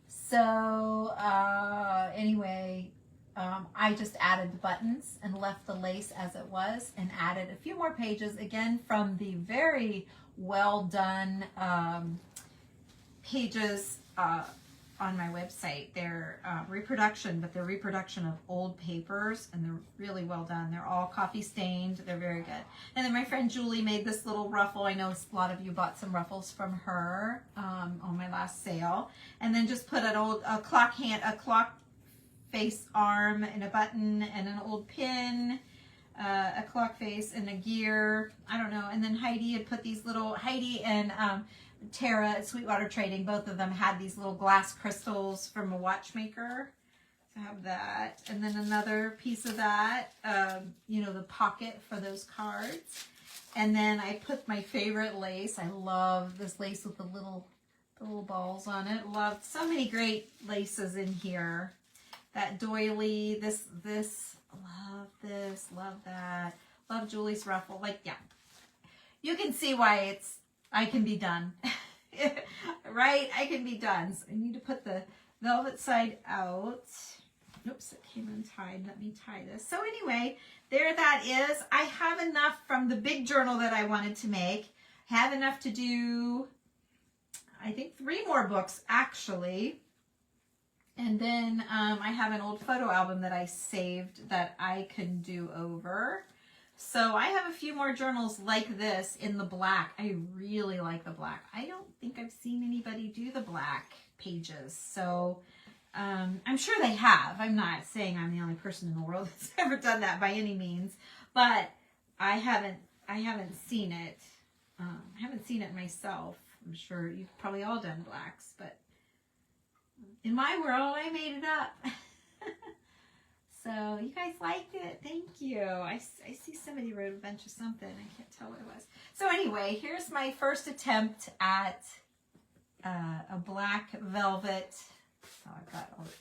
[SPEAKER 1] So anyway, I just added the buttons and left the lace as it was, and added a few more pages, again from the very well done pages on my website. They're reproduction, but they're reproduction of old papers, and they're really well done. They're all coffee stained. They're very good. And then my friend Julie made this little ruffle. I know a lot of you bought some ruffles from her on my last sale. And then just put a clock face arm and a button and an old pin, a clock face and a gear. I don't know. And then Heidi had put these little, Heidi and Tara at Sweetwater Trading, both of them had these little glass crystals from a watchmaker. So I have that. And then another piece of that, you know, the pocket for those cards. And then I put my favorite lace. I love this lace with the little balls on it. Loved so many great laces in here. That doily, this, love that. Love Julie's ruffle. Like, yeah. You can see why I can be done. Right? I can be done. So I need to put the velvet side out. Oops, it came untied. Let me tie this. So anyway, there that is. I have enough from the big journal that I wanted to make. Have enough to do, I think, 3 more books, actually. And then I have an old photo album that I saved that I can do over. So I have a few more journals like this in the black. I really like the black. I don't think I've seen anybody do the black pages. So I'm sure they have. I'm not saying I'm the only person in the world that's ever done that by any means. But I haven't seen it. I haven't seen it myself. I'm sure you've probably all done blacks. But in my world, I made it up. So you guys liked it. Thank you. I see somebody wrote a bunch of something. I can't tell what it was. So anyway, here's my first attempt at a black velvet. Oh, I've got all the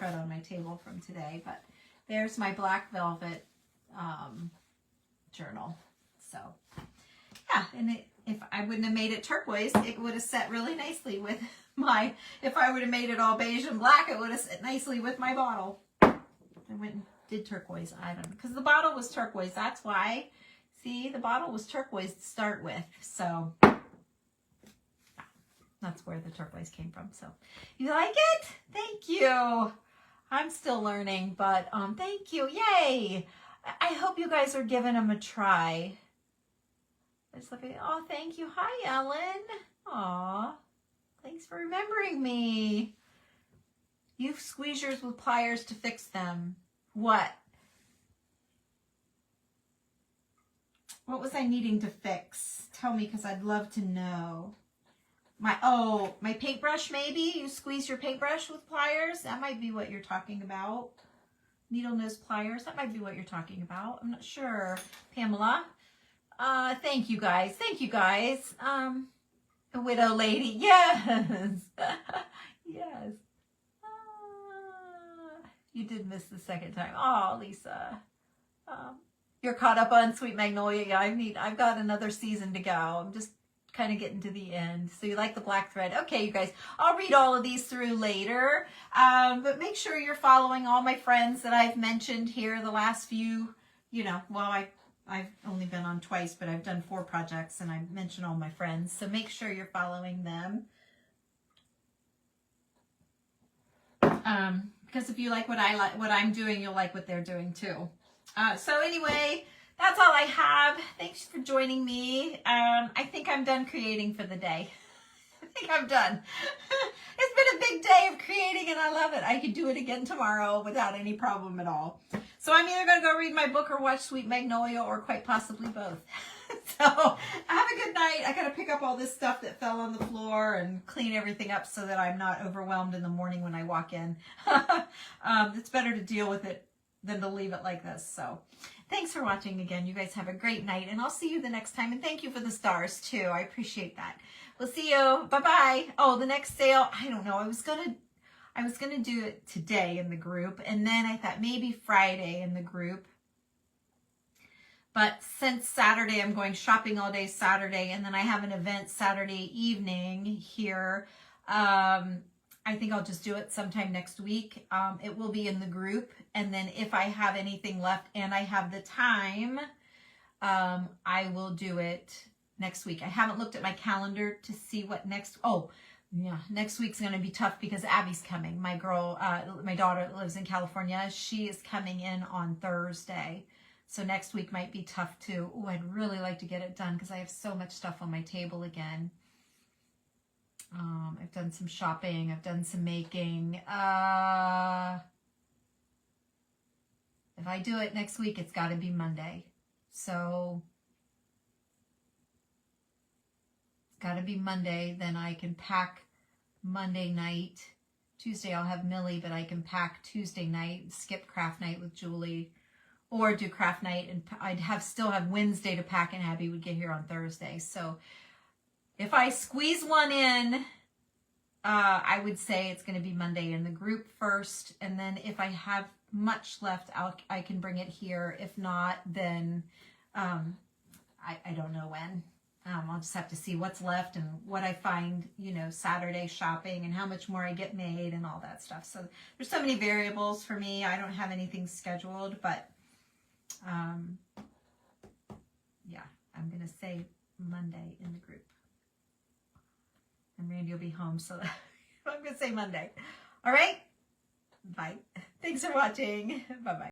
[SPEAKER 1] crud on my table from today. But there's my black velvet journal. So yeah, and if I wouldn't have made it turquoise, it would have set really nicely with my, if I would have made it all beige and black, it would have set nicely with my bottle. I went and did turquoise. I don't know. Because the bottle was turquoise. That's why. See, the bottle was turquoise to start with. So that's where the turquoise came from. So you like it? Thank you. I'm still learning, but thank you. Yay. I hope you guys are giving them a try. Just look at it. Oh, thank you. Hi, Ellen. Aw. Thanks for remembering me. You squeeze yours with pliers to fix them. What? What was I needing to fix? Tell me, because I'd love to know. My paintbrush maybe? You squeeze your paintbrush with pliers? That might be what you're talking about. Needle nose pliers. That might be what you're talking about. I'm not sure. Pamela. Thank you guys. Thank you guys. A widow lady. Yes. Yes. You did miss the second time. Oh, Lisa. You're caught up on Sweet Magnolia. Yeah, I've got another season to go. I'm just
[SPEAKER 2] kind of getting to the end. So you like the black thread. Okay, you guys, I'll read all of these through later. But make sure you're following all my friends that I've mentioned here the last few, you know, well, I've only been on twice, but I've done 4 projects and I mentioned all my friends. So make sure you're following them. Because if you like what I'm doing, you'll like what they're doing too. So anyway, that's all I have. Thanks for joining me. I think I'm done creating for the day. I think I'm done. It's been a big day of creating and I love it. I could do it again tomorrow without any problem at all. So I'm either going to go read my book or watch Sweet Magnolia or quite possibly both. So have a good night. I got to pick up all this stuff that fell on the floor and clean everything up so that I'm not overwhelmed in the morning when I walk in. It's better to deal with it than to leave it like this. So thanks for watching again. You guys have a great night and I'll see you the next time. And thank you for the stars too. I appreciate that. We'll see you. Bye-bye. Oh, the next sale, I don't know. I was going to do it today in the group and then I thought maybe Friday in the group. But since Saturday, I'm going shopping all day Saturday, and then I have an event Saturday evening here. I think I'll just do it sometime next week. It will be in the group, and then if I have anything left and I have the time, I will do it next week. I haven't looked at my calendar to see what next week's going to be tough because Abby's coming. My daughter that lives in California, she is coming in on Thursday. So next week might be tough too. Oh, I'd really like to get it done because I have so much stuff on my table again. I've done some shopping. I've done some making. If I do it next week, it's got to be Monday. So it's got to be Monday. Then I can pack Monday night. Tuesday I'll have Millie, but I can pack Tuesday night, skip craft night with Julie. Or do craft night, and I'd still have Wednesday to pack, and Abby would get here on Thursday. So if I squeeze one in, I would say it's going to be Monday in the group first, and then if I have much left, I can bring it here. If not, then I don't know when. I'll just have to see what's left and what I find, you know, Saturday shopping and how much more I get made and all that stuff. So there's so many variables for me. I don't have anything scheduled, but yeah, I'm going to say Monday in the group. And Randy will be home, so I'm going to say Monday. All right? Bye. Thanks for watching. Bye-bye.